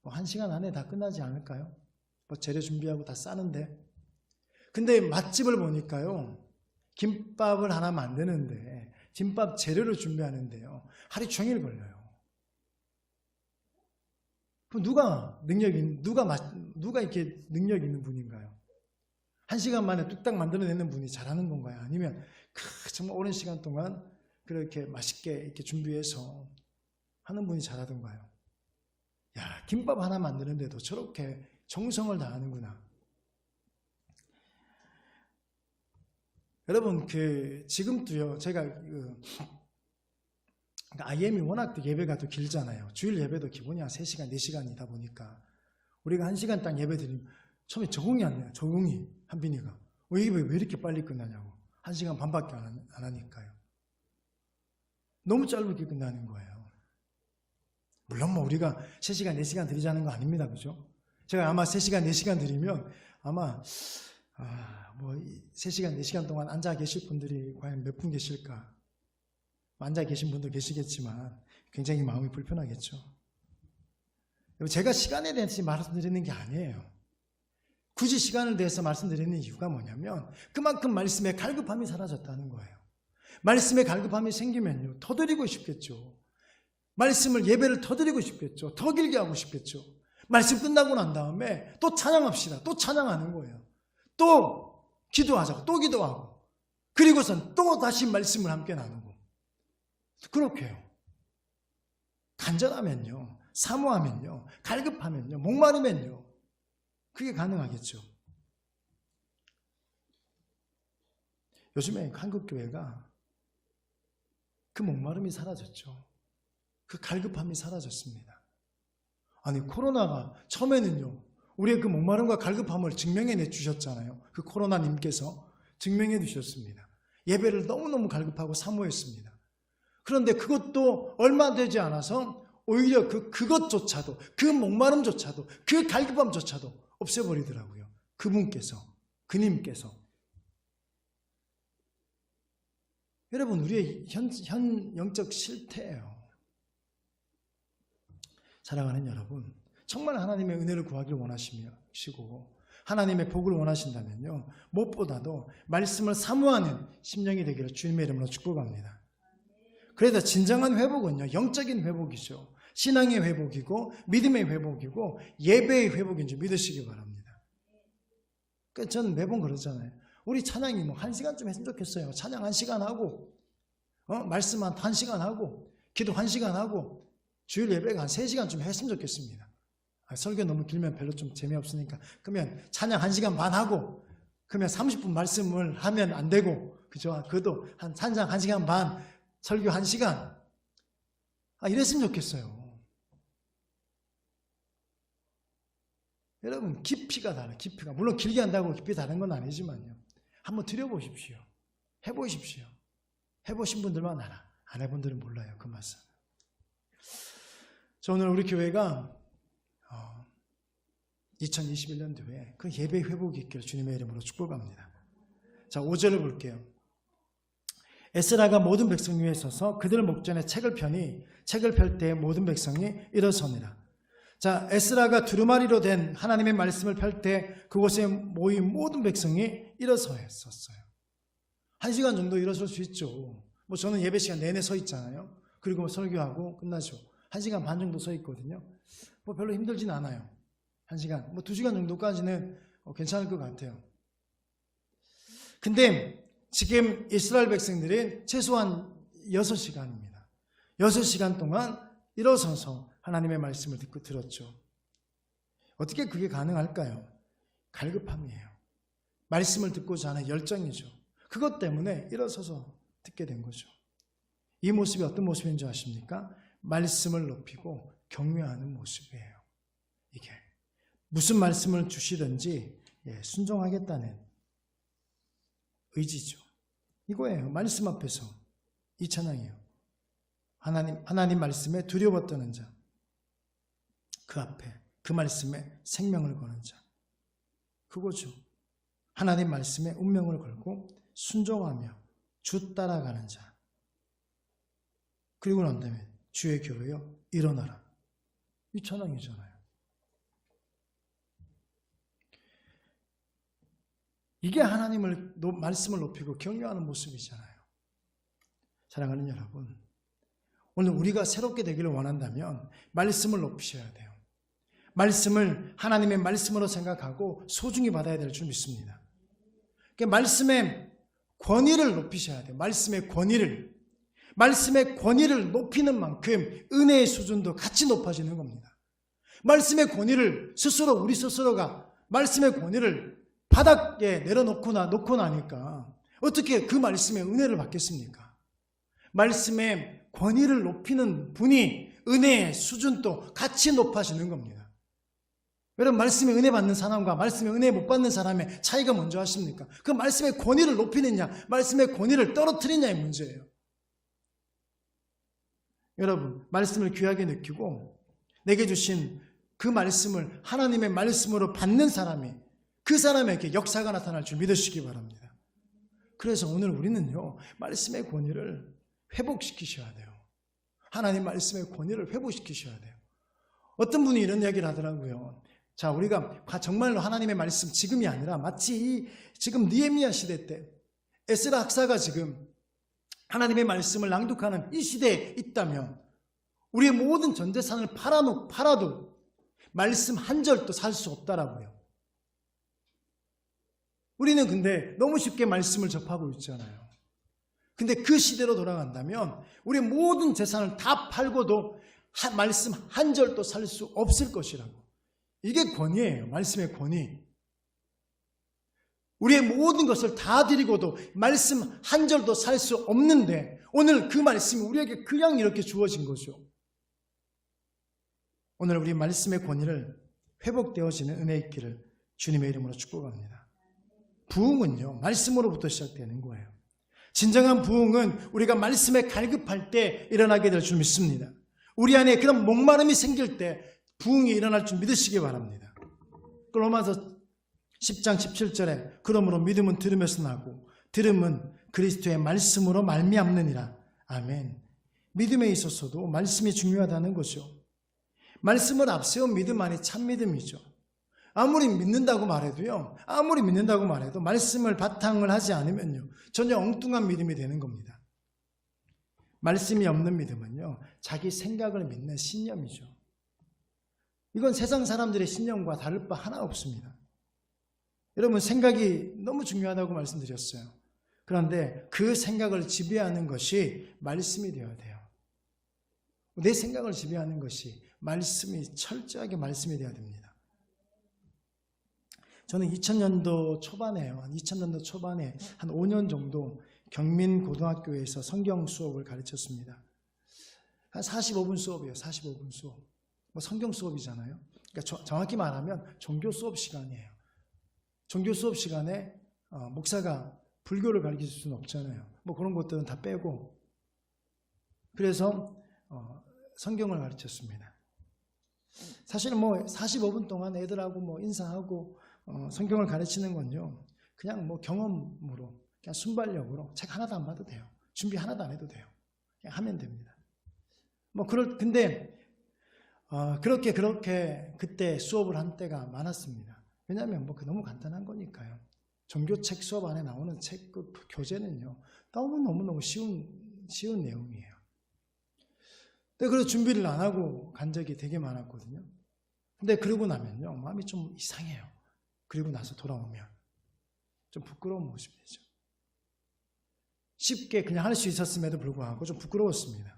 1시간 안에 다 끝나지 않을까요? 재료 준비하고 다 싸는데. 근데 맛집을 보니까요. 김밥을 하나 만드는데 김밥 재료를 준비하는데요. 하루 종일 걸려요. 그럼 누가 이렇게 능력 있는 분인가요? 1시간 만에 뚝딱 만들어내는 분이 잘하는 건가요? 아니면 정말 오랜 시간 동안 그렇게 맛있게 이렇게 준비해서 하는 분이 잘하던가요? 야, 김밥 하나 만드는데도 저렇게 정성을 다하는구나. 여러분, 지금도요, 제가 IM이 워낙 예배가 또 길잖아요. 주일 예배도 기본이 한 3시간, 4시간이다 보니까 우리가 1시간 딱 예배 드리면 처음에 적응이 안 돼요. 적응이, 한빈이가. 왜 이렇게 빨리 끝나냐고. 1시간 반밖에 안 하니까요. 너무 짧게 끝나는 거예요. 물론 우리가 3시간, 4시간 드리자는 거 아닙니다. 그죠? 제가 아마 3시간, 4시간 드리면 아마 3시간, 4시간 동안 앉아 계실 분들이 과연 몇 분 계실까? 앉아 계신 분도 계시겠지만 굉장히 마음이 불편하겠죠. 제가 시간에 대해서 말씀드리는 게 아니에요. 굳이 시간을 대해서 말씀드리는 이유가 뭐냐면 그만큼 말씀의 갈급함이 사라졌다는 거예요. 말씀의 갈급함이 생기면요. 더 드리고 싶겠죠. 말씀을 예배를 더 드리고 싶겠죠. 더 길게 하고 싶겠죠. 말씀 끝나고 난 다음에 또 찬양합시다. 또 찬양하는 거예요. 또 기도하자고. 또 기도하고. 그리고선 또 다시 말씀을 함께 나누고. 그렇게 해요. 간절하면요. 사모하면요. 갈급하면요. 목마르면요. 그게 가능하겠죠. 요즘에 한국교회가 그 목마름이 사라졌죠. 그 갈급함이 사라졌습니다. 아니 코로나가 처음에는요. 우리의 그 목마름과 갈급함을 증명해 주셨잖아요. 그 코로나님께서 증명해 주셨습니다. 예배를 너무너무 갈급하고 사모했습니다. 그런데 그것도 얼마 되지 않아서 오히려 그것조차도, 그 목마름조차도, 그 갈급함조차도 없애버리더라고요. 그분께서, 그님께서. 여러분, 우리의 현 영적 실태예요. 사랑하는 여러분, 정말 하나님의 은혜를 구하길 원하시고 하나님의 복을 원하신다면요, 무엇보다도 말씀을 사모하는 심령이 되기를 주님의 이름으로 축복합니다. 그래서 진정한 회복은요, 영적인 회복이죠. 신앙의 회복이고 믿음의 회복이고 예배의 회복인 줄 믿으시기 바랍니다. 그러니까 저는 매번 그러잖아요. 우리 찬양이 뭐 1시간쯤 했으면 좋겠어요. 찬양 1시간 하고 말씀 한 1시간 하고 기도 1시간 하고 주일 예배가 한 3시간쯤 했으면 좋겠습니다. 설교 너무 길면 별로 좀 재미없으니까 그러면 찬양 1시간 반 하고 그러면 30분 말씀을 하면 안 되고 그죠? 그것도 한 찬양 1시간 반 설교 1시간 이랬으면 좋겠어요. 여러분 깊이가 달라요. 깊이가 물론 길게 한다고 깊이 다른 건 아니지만요. 한번 드려보십시오. 해보십시오. 해보신 분들만 알아. 안 해본 분들은 몰라요. 그 말씀. 저 오늘 우리 교회가 2021년도에 그 예배 회복이 있기를 주님의 이름으로 축복합니다. 자, 5절을 볼게요. 에스라가 모든 백성 위에 서서 그들 목전에 책을 펴니 책을 펼 때 모든 백성이 일어섭니다. 자, 에스라가 두루마리로 된 하나님의 말씀을 펼 때 그곳에 모인 모든 백성이 일어섰어요. 1시간 정도 일어설 수 있죠. 뭐 저는 예배 시간 내내 서 있잖아요. 그리고 설교하고 끝나죠. 1시간 반 정도 서 있거든요. 뭐 별로 힘들진 않아요. 1시간, 뭐 2시간 정도까지는 괜찮을 것 같아요. 근데 지금 이스라엘 백성들이 최소한 6시간입니다. 6시간 동안 일어서서 하나님의 말씀을 듣고 들었죠. 어떻게 그게 가능할까요? 갈급함이에요. 말씀을 듣고자 하는 열정이죠. 그것 때문에 일어서서 듣게 된 거죠. 이 모습이 어떤 모습인 줄 아십니까? 말씀을 높이고 경외하는 모습이에요. 이게 무슨 말씀을 주시든지 순종하겠다는 의지죠. 이거예요. 말씀 앞에서 이 찬양이에요. 하나님 말씀에 두려워 떠는 자, 그 앞에 그 말씀에 생명을 거는 자, 그거죠. 하나님 말씀에 운명을 걸고 순종하며 주 따라가는 자. 그리고 난 다음에 주의 교회여 일어나라. 이 찬양이잖아요. 이게 하나님을 말씀을 높이고 경외하는 모습이잖아요. 사랑하는 여러분, 오늘 우리가 새롭게 되기를 원한다면 말씀을 높이셔야 돼요. 말씀을 하나님의 말씀으로 생각하고 소중히 받아야 될 줄 믿습니다. 그러니까 말씀의 권위를 높이셔야 돼요. 말씀의 권위를. 말씀의 권위를 높이는 만큼 은혜의 수준도 같이 높아지는 겁니다. 말씀의 권위를 우리 스스로가 말씀의 권위를 바닥에 놓고 나니까 어떻게 그 말씀의 은혜를 받겠습니까? 말씀의 권위를 높이는 분이 은혜의 수준도 같이 높아지는 겁니다. 여러분, 말씀의 은혜 받는 사람과 말씀의 은혜 못 받는 사람의 차이가 뭔지 아십니까? 그 말씀의 권위를 높이느냐, 말씀의 권위를 떨어뜨리냐의 문제예요. 여러분, 말씀을 귀하게 느끼고 내게 주신 그 말씀을 하나님의 말씀으로 받는 사람이 그 사람에게 역사가 나타날 줄 믿으시기 바랍니다. 그래서 오늘 우리는요, 말씀의 권위를 회복시키셔야 돼요. 하나님 말씀의 권위를 회복시키셔야 돼요. 어떤 분이 이런 이야기를 하더라고요. 자, 우리가 정말로 하나님의 말씀 지금이 아니라 마치 지금 느헤미야 시대 때 에스라 학사가 지금 하나님의 말씀을 낭독하는 이 시대에 있다면 우리의 모든 전 재산을 팔아도 말씀 한 절도 살 수 없다라고요. 우리는 근데 너무 쉽게 말씀을 접하고 있잖아요. 근데 그 시대로 돌아간다면 우리의 모든 재산을 다 팔고도 말씀 한 절도 살 수 없을 것이라고. 이게 권위예요. 말씀의 권위. 우리의 모든 것을 다 드리고도 말씀 한 절도 살 수 없는데 오늘 그 말씀이 우리에게 그냥 이렇게 주어진 거죠. 오늘 우리 말씀의 권위를 회복되어지는 은혜 있기를 주님의 이름으로 축복합니다. 부흥은요, 말씀으로부터 시작되는 거예요. 진정한 부흥은 우리가 말씀에 갈급할 때 일어나게 될 줄 믿습니다. 우리 안에 그런 목마름이 생길 때 부흥이 일어날 줄 믿으시기 바랍니다. 로마서 10장 17절에 그러므로 믿음은 들음에서 나고 들음은 그리스도의 말씀으로 말미암느니라. 아멘. 믿음에 있어서도 말씀이 중요하다는 거죠. 말씀을 앞세운 믿음만이 참 믿음이죠. 아무리 믿는다고 말해도 말씀을 바탕을 하지 않으면요, 전혀 엉뚱한 믿음이 되는 겁니다. 말씀이 없는 믿음은요, 자기 생각을 믿는 신념이죠. 이건 세상 사람들의 신념과 다를 바 하나 없습니다. 여러분, 생각이 너무 중요하다고 말씀드렸어요. 그런데 그 생각을 지배하는 것이 말씀이 되어야 돼요. 내 생각을 지배하는 것이 말씀이 철저하게 말씀이 되어야 됩니다. 저는 2000년도 초반에 한 5년 정도 경민고등학교에서 성경 수업을 가르쳤습니다. 한 45분 수업이에요. 45분 수업. 성경 수업이잖아요. 그러니까 정확히 말하면 종교 수업 시간이에요. 종교 수업 시간에 목사가 불교를 가르칠 수는 없잖아요. 그런 것들은 다 빼고. 그래서 성경을 가르쳤습니다. 사실은 45분 동안 애들하고 인사하고 성경을 가르치는 건요, 그냥 경험으로, 그냥 순발력으로 책 하나도 안 봐도 돼요. 준비 하나도 안 해도 돼요. 그냥 하면 됩니다. 근데 그렇게 그때 수업을 한 때가 많았습니다. 왜냐하면 너무 간단한 거니까요. 종교책 수업 안에 나오는 책 그 교재는요, 너무너무 쉬운 내용이에요. 근데 그래서 준비를 안 하고 간 적이 되게 많았거든요. 근데 그러고 나면요, 마음이 좀 이상해요. 그리고 나서 돌아오면 좀 부끄러운 모습이죠. 쉽게 그냥 할 수 있었음에도 불구하고 좀 부끄러웠습니다.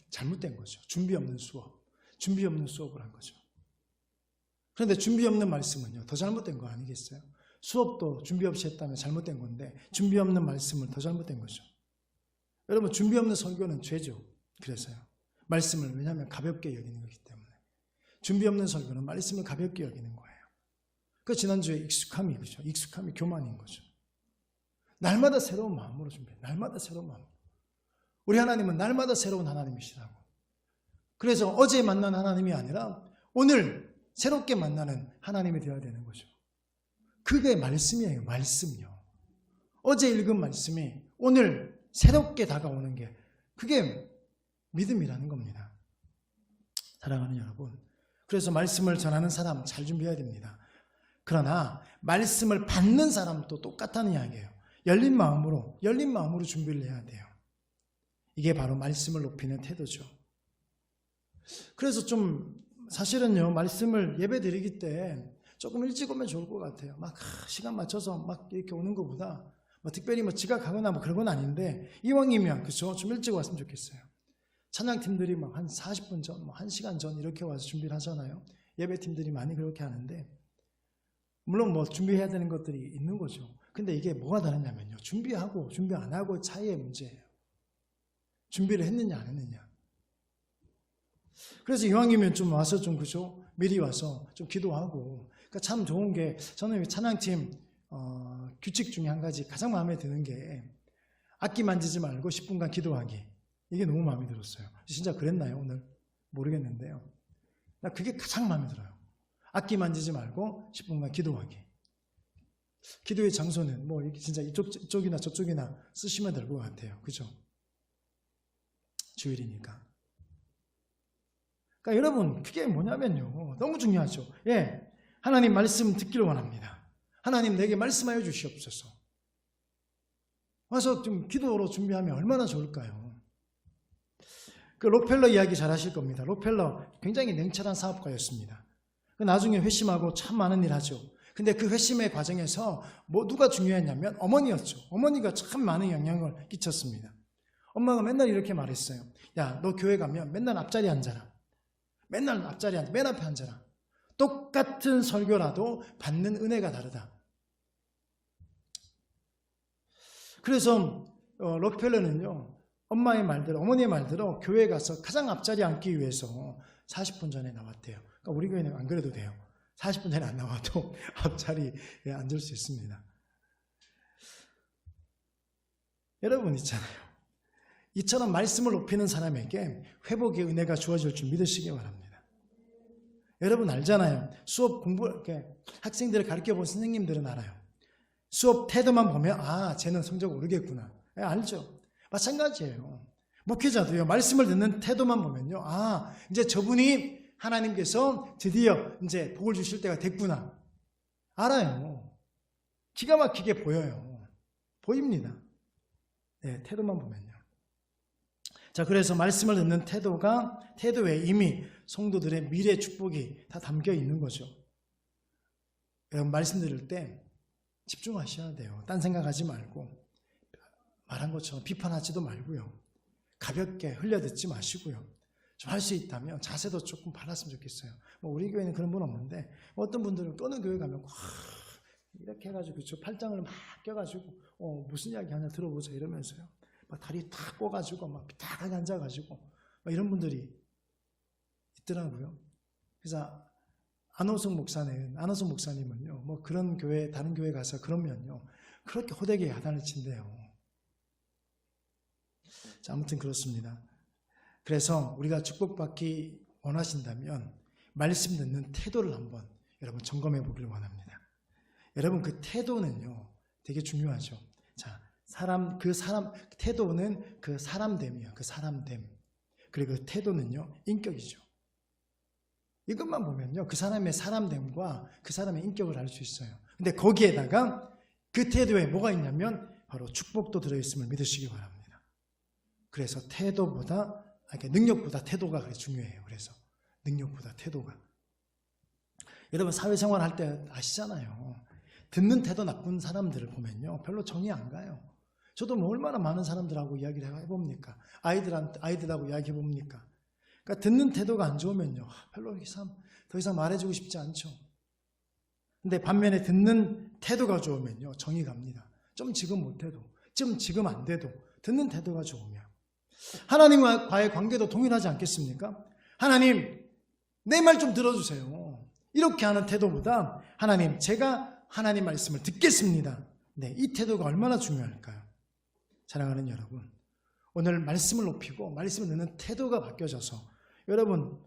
잘못된 거죠. 준비 없는 수업을 한 거죠. 그런데 준비 없는 말씀은요, 더 잘못된 거 아니겠어요? 수업도 준비 없이 했다면 잘못된 건데 준비 없는 말씀은 더 잘못된 거죠. 여러분, 준비 없는 설교는 죄죠. 그래서요. 말씀을 왜냐하면 가볍게 여기는 거기 때문에. 준비 없는 설교는 말씀을 가볍게 여기는 거예요. 그 지난주에 익숙함이 교만인 거죠. 날마다 새로운 마음으로 준비해요. 날마다 새로운 마음. 우리 하나님은 날마다 새로운 하나님이시라고. 그래서 어제 만난 하나님이 아니라 오늘 새롭게 만나는 하나님이 되어야 되는 거죠. 그게 말씀이에요. 말씀요. 어제 읽은 말씀이 오늘 새롭게 다가오는 게 그게 믿음이라는 겁니다. 사랑하는 여러분, 그래서 말씀을 전하는 사람 잘 준비해야 됩니다. 그러나 말씀을 받는 사람도 똑같다는 이야기예요. 열린 마음으로 준비를 해야 돼요. 이게 바로 말씀을 높이는 태도죠. 그래서 사실은요, 말씀을 예배 드리기 때 조금 일찍 오면 좋을 것 같아요. 시간 맞춰서 이렇게 오는 것보다 특별히 지각하거나 그런 건 아닌데, 이왕이면 좀 일찍 왔으면 좋겠어요. 찬양팀들이 한 40분 전, 1시간 전 이렇게 와서 준비를 하잖아요. 예배팀들이 많이 그렇게 하는데, 물론 준비해야 되는 것들이 있는 거죠. 근데 이게 뭐가 다르냐면요, 준비하고 준비 안 하고 차이의 문제예요. 준비를 했느냐 안 했느냐. 그래서 이왕이면 와서 미리 와서 기도하고. 그러니까 참 좋은 게, 저는 찬양팀 규칙 중에 한 가지 가장 마음에 드는 게 악기 만지지 말고 10분간 기도하기. 이게 너무 마음에 들었어요. 진짜 그랬나요 오늘? 모르겠는데요. 나 그게 가장 마음에 들어요. 악기 만지지 말고 10분간 기도하기. 기도의 장소는 진짜 이쪽이나 저쪽이나 쓰시면 될 것 같아요. 그죠? 주일이니까. 그러니까 여러분, 그게 뭐냐면요, 너무 중요하죠. 하나님 말씀 듣기를 원합니다. 하나님 내게 말씀하여 주시옵소서. 와서 기도로 준비하면 얼마나 좋을까요? 그 록펠러 이야기 잘 하실 겁니다. 록펠러 굉장히 냉철한 사업가였습니다. 나중에 회심하고 참 많은 일 하죠. 근데 그 회심의 과정에서 누가 중요했냐면 어머니였죠. 어머니가 참 많은 영향을 끼쳤습니다. 엄마가 맨날 이렇게 말했어요. 야, 너 교회 가면 맨날 앞자리 앉아라. 맨날 앞자리 앉아, 맨 앞에 앉아라. 똑같은 설교라도 받는 은혜가 다르다. 그래서 록펠러는요, 엄마의 말대로, 어머니의 말대로 교회에 가서 가장 앞자리에 앉기 위해서 40분 전에 나왔대요. 그러니까 우리 교회는 안 그래도 돼요. 40분 전에 안 나와도 앞자리에 앉을 수 있습니다. 여러분 있잖아요. 이처럼 말씀을 높이는 사람에게 회복의 은혜가 주어질 줄 믿으시기 바랍니다. 여러분 알잖아요. 수업 이렇게 학생들을 가르쳐본 선생님들은 알아요. 수업 태도만 보면 쟤는 성적 오르겠구나. 알죠. 마찬가지예요. 목회자도요. 말씀을 듣는 태도만 보면요. 이제 저분이 하나님께서 드디어 이제 복을 주실 때가 됐구나. 알아요. 기가 막히게 보여요. 보입니다. 네, 태도만 보면요. 자, 그래서 말씀을 듣는 태도에 이미 성도들의 미래 축복이 다 담겨 있는 거죠. 여러분 말씀 들을 때 집중하셔야 돼요. 딴 생각하지 말고 말한 것처럼 비판하지도 말고요. 가볍게 흘려듣지 마시고요. 좀 할 수 있다면 자세도 조금 바랐으면 좋겠어요. 우리 교회는 그런 분 없는데 어떤 분들은 어느 교회 가면 이렇게 해가지고 그쵸? 팔짱을 막 껴가지고 무슨 이야기 하나 들어보자 이러면서요. 막 다리 탁 꼬가지고 막 비탁하게 앉아가지고 막 이런 분들이 있더라고요. 그래서 안호성 목사님은요. 그런 교회 다른 교회 가서 그러면요. 그렇게 호되게 야단을 친대요. 자, 아무튼 그렇습니다. 그래서 우리가 축복받기 원하신다면 말씀 듣는 태도를 한번 여러분 점검해 보기를 원합니다. 여러분 그 태도는요 되게 중요하죠. 자, 태도는 그 사람됨이에요. 그 사람됨. 그리고 그 태도는요 인격이죠. 이것만 보면요 그 사람의 사람됨과 그 사람의 인격을 알 수 있어요. 근데 거기에다가 그 태도에 뭐가 있냐면 바로 축복도 들어있음을 믿으시기 바랍니다. 그래서 능력보다 태도가 그래 중요해요. 그래서 능력보다 태도가. 여러분 사회생활 할 때 아시잖아요. 듣는 태도 나쁜 사람들을 보면요 별로 정이 안 가요. 저도 얼마나 많은 사람들하고 이야기를 해봅니까? 아이들하고 이야기해봅니까? 그러니까 듣는 태도가 안 좋으면요 별로 더 이상 말해주고 싶지 않죠. 근데 반면에 듣는 태도가 좋으면요 정이 갑니다. 좀 지금 못해도, 좀 지금 안 돼도 듣는 태도가 좋으면 하나님과의 관계도 동일하지 않겠습니까? 하나님, 내 말 좀 들어주세요. 이렇게 하는 태도보다 하나님, 제가 하나님 말씀을 듣겠습니다. 네, 이 태도가 얼마나 중요할까요? 사랑하는 여러분, 오늘 말씀을 높이고 말씀을 듣는 태도가 바뀌어져서 여러분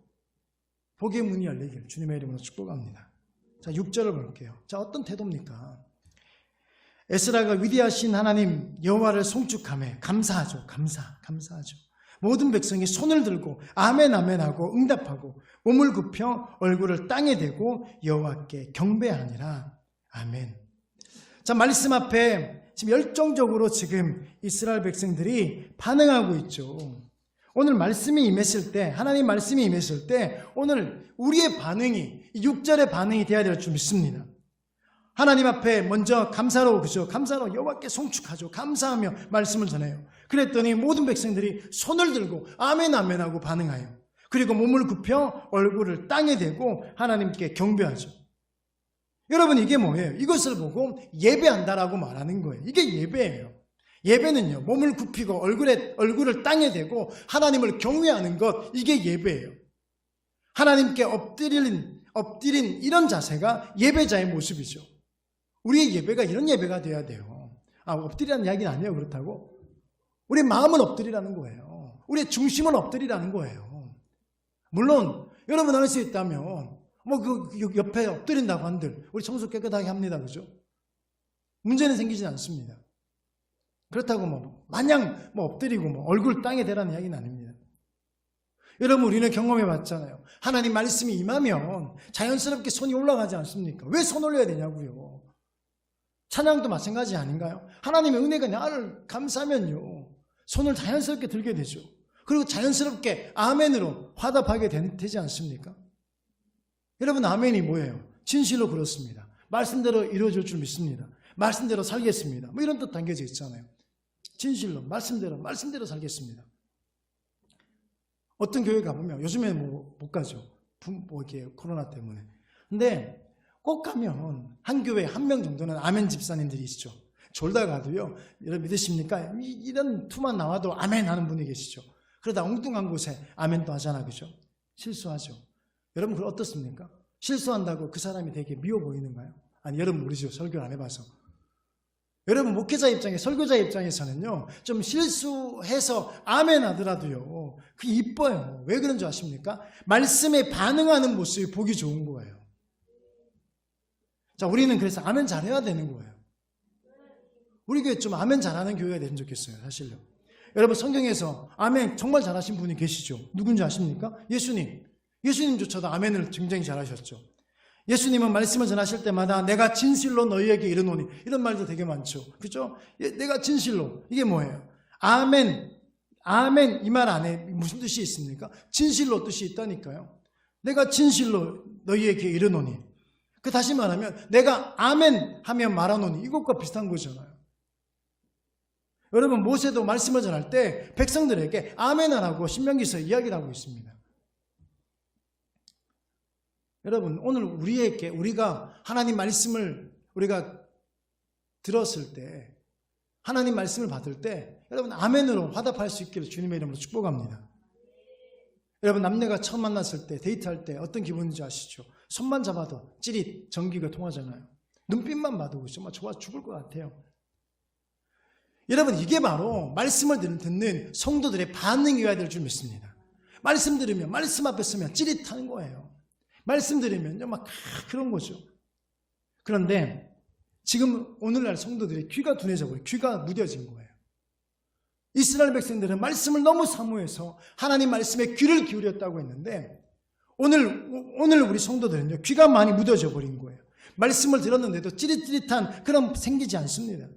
복의 문이 열리길 주님의 이름으로 축복합니다. 자, 6절을 볼게요. 자, 어떤 태도입니까? 에스라가 위대하신 하나님 여호와를 송축하며 감사하죠. 감사하죠. 모든 백성이 손을 들고 아멘 아멘 하고 응답하고 몸을 굽혀 얼굴을 땅에 대고 여호와께 경배하니라. 아멘. 자, 말씀 앞에 지금 열정적으로 지금 이스라엘 백성들이 반응하고 있죠. 오늘 말씀이 임했을 때, 하나님 말씀이 임했을 때 오늘 우리의 반응이 6절의 반응이 되어야 될 줄 믿습니다. 하나님 앞에 먼저 감사로 여호와께 송축하죠. 감사하며 말씀을 전해요. 그랬더니 모든 백성들이 손을 들고 아멘 아멘 하고 반응해요. 그리고 몸을 굽혀 얼굴을 땅에 대고 하나님께 경배하죠. 여러분 이게 뭐예요? 이것을 보고 예배한다라고 말하는 거예요. 이게 예배예요. 예배는요 몸을 굽히고 얼굴을 땅에 대고 하나님을 경외하는 것, 이게 예배예요. 하나님께 엎드린 이런 자세가 예배자의 모습이죠. 우리의 예배가 이런 예배가 돼야 돼요. 엎드리라는 이야기는 아니에요. 그렇다고 우리 마음은 엎드리라는 거예요. 우리의 중심은 엎드리라는 거예요. 물론 여러분 할 수 있다면 그 옆에 엎드린다고 한들 우리 청소 깨끗하게 합니다. 그죠? 문제는 생기진 않습니다. 그렇다고 마냥 엎드리고 얼굴 땅에 대라는 이야기는 아닙니다. 여러분 우리는 경험해 봤잖아요. 하나님 말씀이 임하면 자연스럽게 손이 올라가지 않습니까? 왜 손 올려야 되냐고요. 찬양도 마찬가지 아닌가요? 하나님의 은혜가 나를 감싸면요 손을 자연스럽게 들게 되죠. 그리고 자연스럽게 아멘으로 화답하게 되지 않습니까? 여러분 아멘이 뭐예요? 진실로 그렇습니다. 말씀대로 이루어질 줄 믿습니다. 말씀대로 살겠습니다. 이런 뜻 담겨져 있잖아요. 진실로 말씀대로 살겠습니다. 어떤 교회 가보면 요즘에 못 가죠. 이렇게 코로나 때문에. 근데 꼭 가면 한 교회에 한 명 정도는 아멘 집사님들이 있죠. 졸다가도요, 여러분 믿으십니까? 이런 투만 나와도 아멘 하는 분이 계시죠. 그러다 엉뚱한 곳에 아멘도 하잖아, 그죠? 실수하죠. 여러분, 그거 어떻습니까? 실수한다고 그 사람이 되게 미워 보이는가요? 아니, 여러분 모르죠. 설교를 안 해봐서. 여러분, 목회자 입장에, 설교자 입장에서는요, 좀 실수해서 아멘 하더라도요, 그게 이뻐요. 왜 그런 줄 아십니까? 말씀에 반응하는 모습이 보기 좋은 거예요. 자, 우리는 그래서 아멘 잘해야 되는 거예요. 우리 교회 좀 아멘 잘하는 교회가 됐으면 좋겠어요, 사실요. 여러분, 성경에서 아멘 정말 잘하신 분이 계시죠. 누군지 아십니까? 예수님. 예수님조차도 아멘을 굉장히 잘하셨죠. 예수님은 말씀을 전하실 때마다 내가 진실로 너희에게 이르노니, 이런 말도 되게 많죠. 그죠? 내가 진실로. 이게 뭐예요? 아멘. 아멘 이 말 안에 무슨 뜻이 있습니까? 진실로 뜻이 있다니까요. 내가 진실로 너희에게 이르노니. 그 다시 말하면 내가 아멘 하면 말하노니, 이것과 비슷한 거잖아요. 여러분, 모세도 말씀을 전할 때 백성들에게 아멘 하라고 신명기서 이야기를 하고 있습니다. 여러분, 오늘 우리가 하나님 말씀을 우리가 들었을 때, 하나님 말씀을 받을 때 여러분 아멘으로 화답할 수 있기를 주님의 이름으로 축복합니다. 여러분, 남녀가 처음 만났을 때, 데이트할 때 어떤 기분인지 아시죠? 손만 잡아도 찌릿 전기가 통하잖아요. 눈빛만 봐도 정말 좋아 죽을 것 같아요. 여러분, 이게 바로 말씀을 듣는 성도들의 반응이어야 될 줄 믿습니다. 말씀 들으면, 말씀 앞에 서면 찌릿하는 거예요. 말씀 들으면 막 그런 거죠. 그런데 지금 오늘날 성도들이 귀가 둔해져 버려요. 귀가 무뎌진 거예요. 이스라엘 백성들은 말씀을 너무 사모해서 하나님 말씀에 귀를 기울였다고 했는데 오늘 우리 성도들은요, 귀가 많이 무뎌져 버린 거예요. 말씀을 들었는데도 찌릿찌릿한 그런 생기지 않습니다.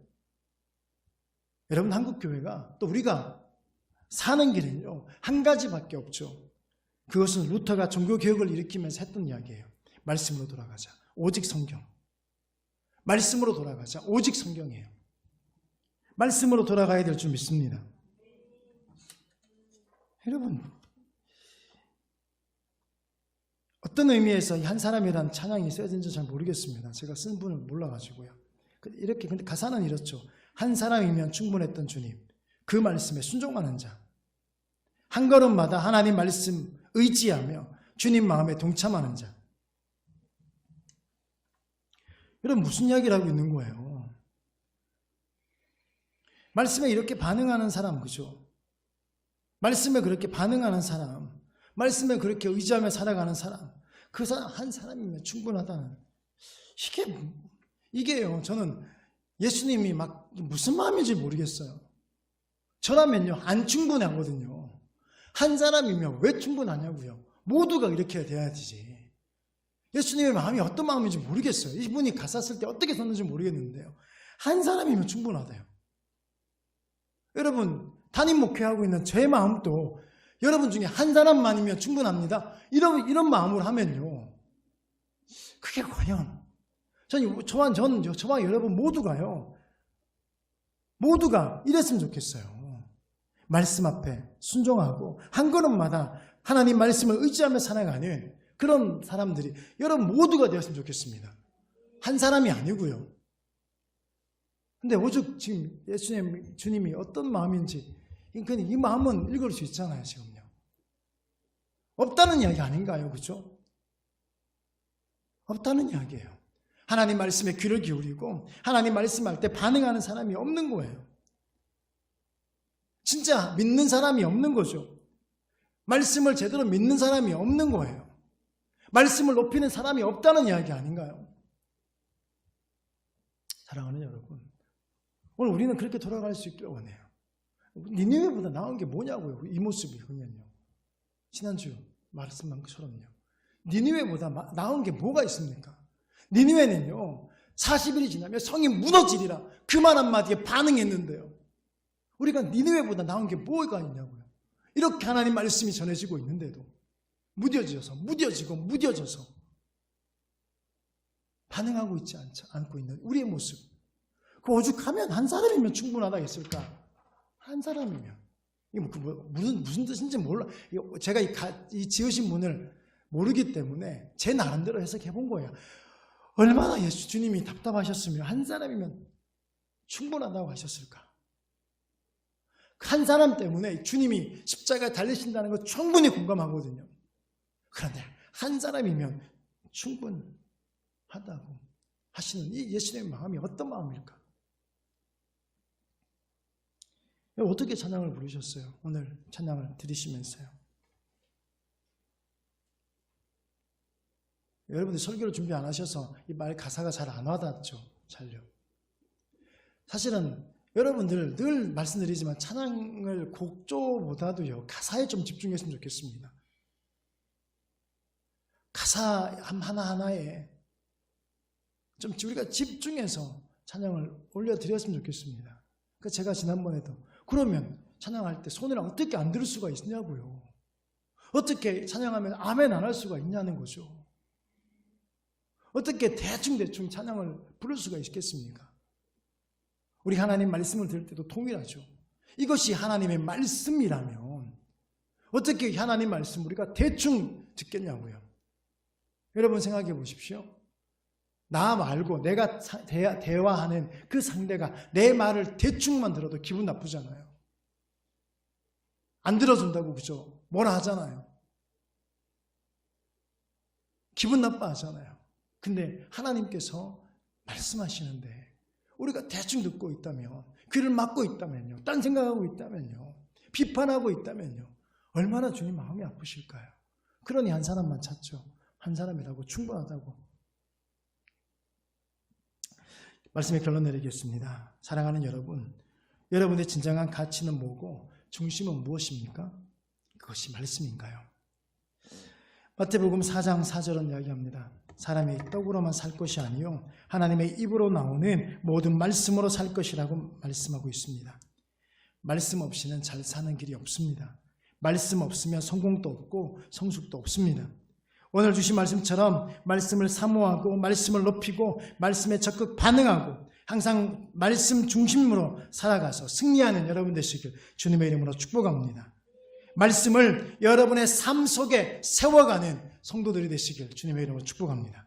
여러분, 한국교회가 또 우리가 사는 길은요, 한 가지밖에 없죠. 그것은 루터가 종교개혁을 일으키면서 했던 이야기예요. 말씀으로 돌아가자. 오직 성경. 말씀으로 돌아가자. 오직 성경이에요. 말씀으로 돌아가야 될 줄 믿습니다. 여러분, 어떤 의미에서 한 사람이란 찬양이 써진지 잘 모르겠습니다. 제가 쓴 분을 몰라가지고요. 이렇게, 근데 가사는 이렇죠. 한 사람이면 충분했던 주님, 그 말씀에 순종하는 자, 한 걸음마다 하나님 말씀 의지하며 주님 마음에 동참하는 자. 여러분, 무슨 이야기를 하고 있는 거예요? 말씀에 이렇게 반응하는 사람, 그죠? 말씀에 그렇게 반응하는 사람, 말씀에 그렇게 의지하며 살아가는 사람, 그 사람 한 사람이면 충분하다는, 이게요, 저는 예수님이 막 무슨 마음인지 모르겠어요. 저라면요, 안 충분하거든요. 한 사람이면 왜 충분하냐고요. 모두가 이렇게 돼야 되지. 예수님의 마음이 어떤 마음인지 모르겠어요. 이분이 가사 쓸 때 어떻게 썼는지 모르겠는데요, 한 사람이면 충분하대요. 여러분, 담임 목회하고 있는 제 마음도 여러분 중에 한 사람만이면 충분합니다. 이런 마음으로 하면요, 그게 과연 저와 여러분 모두가 이랬으면 좋겠어요. 말씀 앞에 순종하고 한 걸음마다 하나님 말씀을 의지하며 살아가는 그런 사람들이 여러분 모두가 되었으면 좋겠습니다. 한 사람이 아니고요. 근데 오죽 지금 주님이 어떤 마음인지 이 마음은 읽을 수 있잖아요. 지금요. 없다는 이야기 아닌가요? 그렇죠? 없다는 이야기예요. 하나님 말씀에 귀를 기울이고 하나님 말씀할 때 반응하는 사람이 없는 거예요. 진짜 믿는 사람이 없는 거죠. 말씀을 제대로 믿는 사람이 없는 거예요. 말씀을 높이는 사람이 없다는 이야기 아닌가요? 사랑하는 여러분, 오늘 우리는 그렇게 돌아갈 수 있기를 원해요. 니느웨보다 나은 게 뭐냐고요. 이 모습이 그러면요. 지난주 말씀한 것처럼요. 니느웨보다 나은 게 뭐가 있습니까? 니느웨는요, 40일이 지나면 성이 무너지리라 그 말 한마디에 반응했는데요. 우리가 니느웨보다 나은 게 뭐가 있냐고요. 이렇게 하나님 말씀이 전해지고 있는데도 무뎌져서 반응하고 있지 않고 있는 우리의 모습. 그 오죽하면 한 사람이면 충분하다 했을까? 한 사람이면. 이게 무슨 뜻인지 몰라. 제가 이 지으신 분을 모르기 때문에 제 나름대로 해석해 본 거예요. 얼마나 주님이 답답하셨으면 한 사람이면 충분하다고 하셨을까? 한 사람 때문에 주님이 십자가에 달리신다는 거 충분히 공감하거든요. 그런데 한 사람이면 충분하다고 하시는 이 예수님의 마음이 어떤 마음일까? 어떻게 찬양을 부르셨어요? 오늘 찬양을 들으시면서요. 여러분들 설교를 준비 안 하셔서 이 말 가사가 잘 안 와닿죠. 잘요. 사실은 여러분들 늘 말씀드리지만 찬양을 곡조보다도요 가사에 좀 집중했으면 좋겠습니다. 가사 하나하나에 좀 우리가 집중해서 찬양을 올려드렸으면 좋겠습니다. 그래서 제가 지난번에도 그러면 찬양할 때 손을 어떻게 안 들 수가 있냐고요. 어떻게 찬양하면 아멘 안 할 수가 있냐는 거죠. 어떻게 대충 찬양을 부를 수가 있겠습니까? 우리 하나님 말씀을 들을 때도 동일하죠. 이것이 하나님의 말씀이라면 어떻게 하나님 말씀 우리가 대충 듣겠냐고요. 여러분 생각해 보십시오. 나 말고 내가 대화하는 그 상대가 내 말을 대충만 들어도 기분 나쁘잖아요. 안 들어준다고 그죠? 뭐라 하잖아요. 기분 나빠하잖아요. 근데 하나님께서 말씀하시는데 우리가 대충 듣고 있다면, 귀를 막고 있다면요, 딴 생각하고 있다면요, 비판하고 있다면요, 얼마나 주님 마음이 아프실까요? 그러니 한 사람만 찾죠. 한 사람이라고 충분하다고. 말씀의 결론 내리겠습니다. 사랑하는 여러분, 여러분의 진정한 가치는 뭐고 중심은 무엇입니까? 그것이 말씀인가요? 마태복음 4장 4절은 이야기합니다. 사람이 떡으로만 살 것이 아니요 하나님의 입으로 나오는 모든 말씀으로 살 것이라고 말씀하고 있습니다. 말씀 없이는 잘 사는 길이 없습니다. 말씀 없으면 성공도 없고 성숙도 없습니다. 오늘 주신 말씀처럼 말씀을 사모하고 말씀을 높이고 말씀에 적극 반응하고 항상 말씀 중심으로 살아가서 승리하는 여러분 되시길 주님의 이름으로 축복합니다. 말씀을 여러분의 삶 속에 세워가는 성도들이 되시길 주님의 이름으로 축복합니다.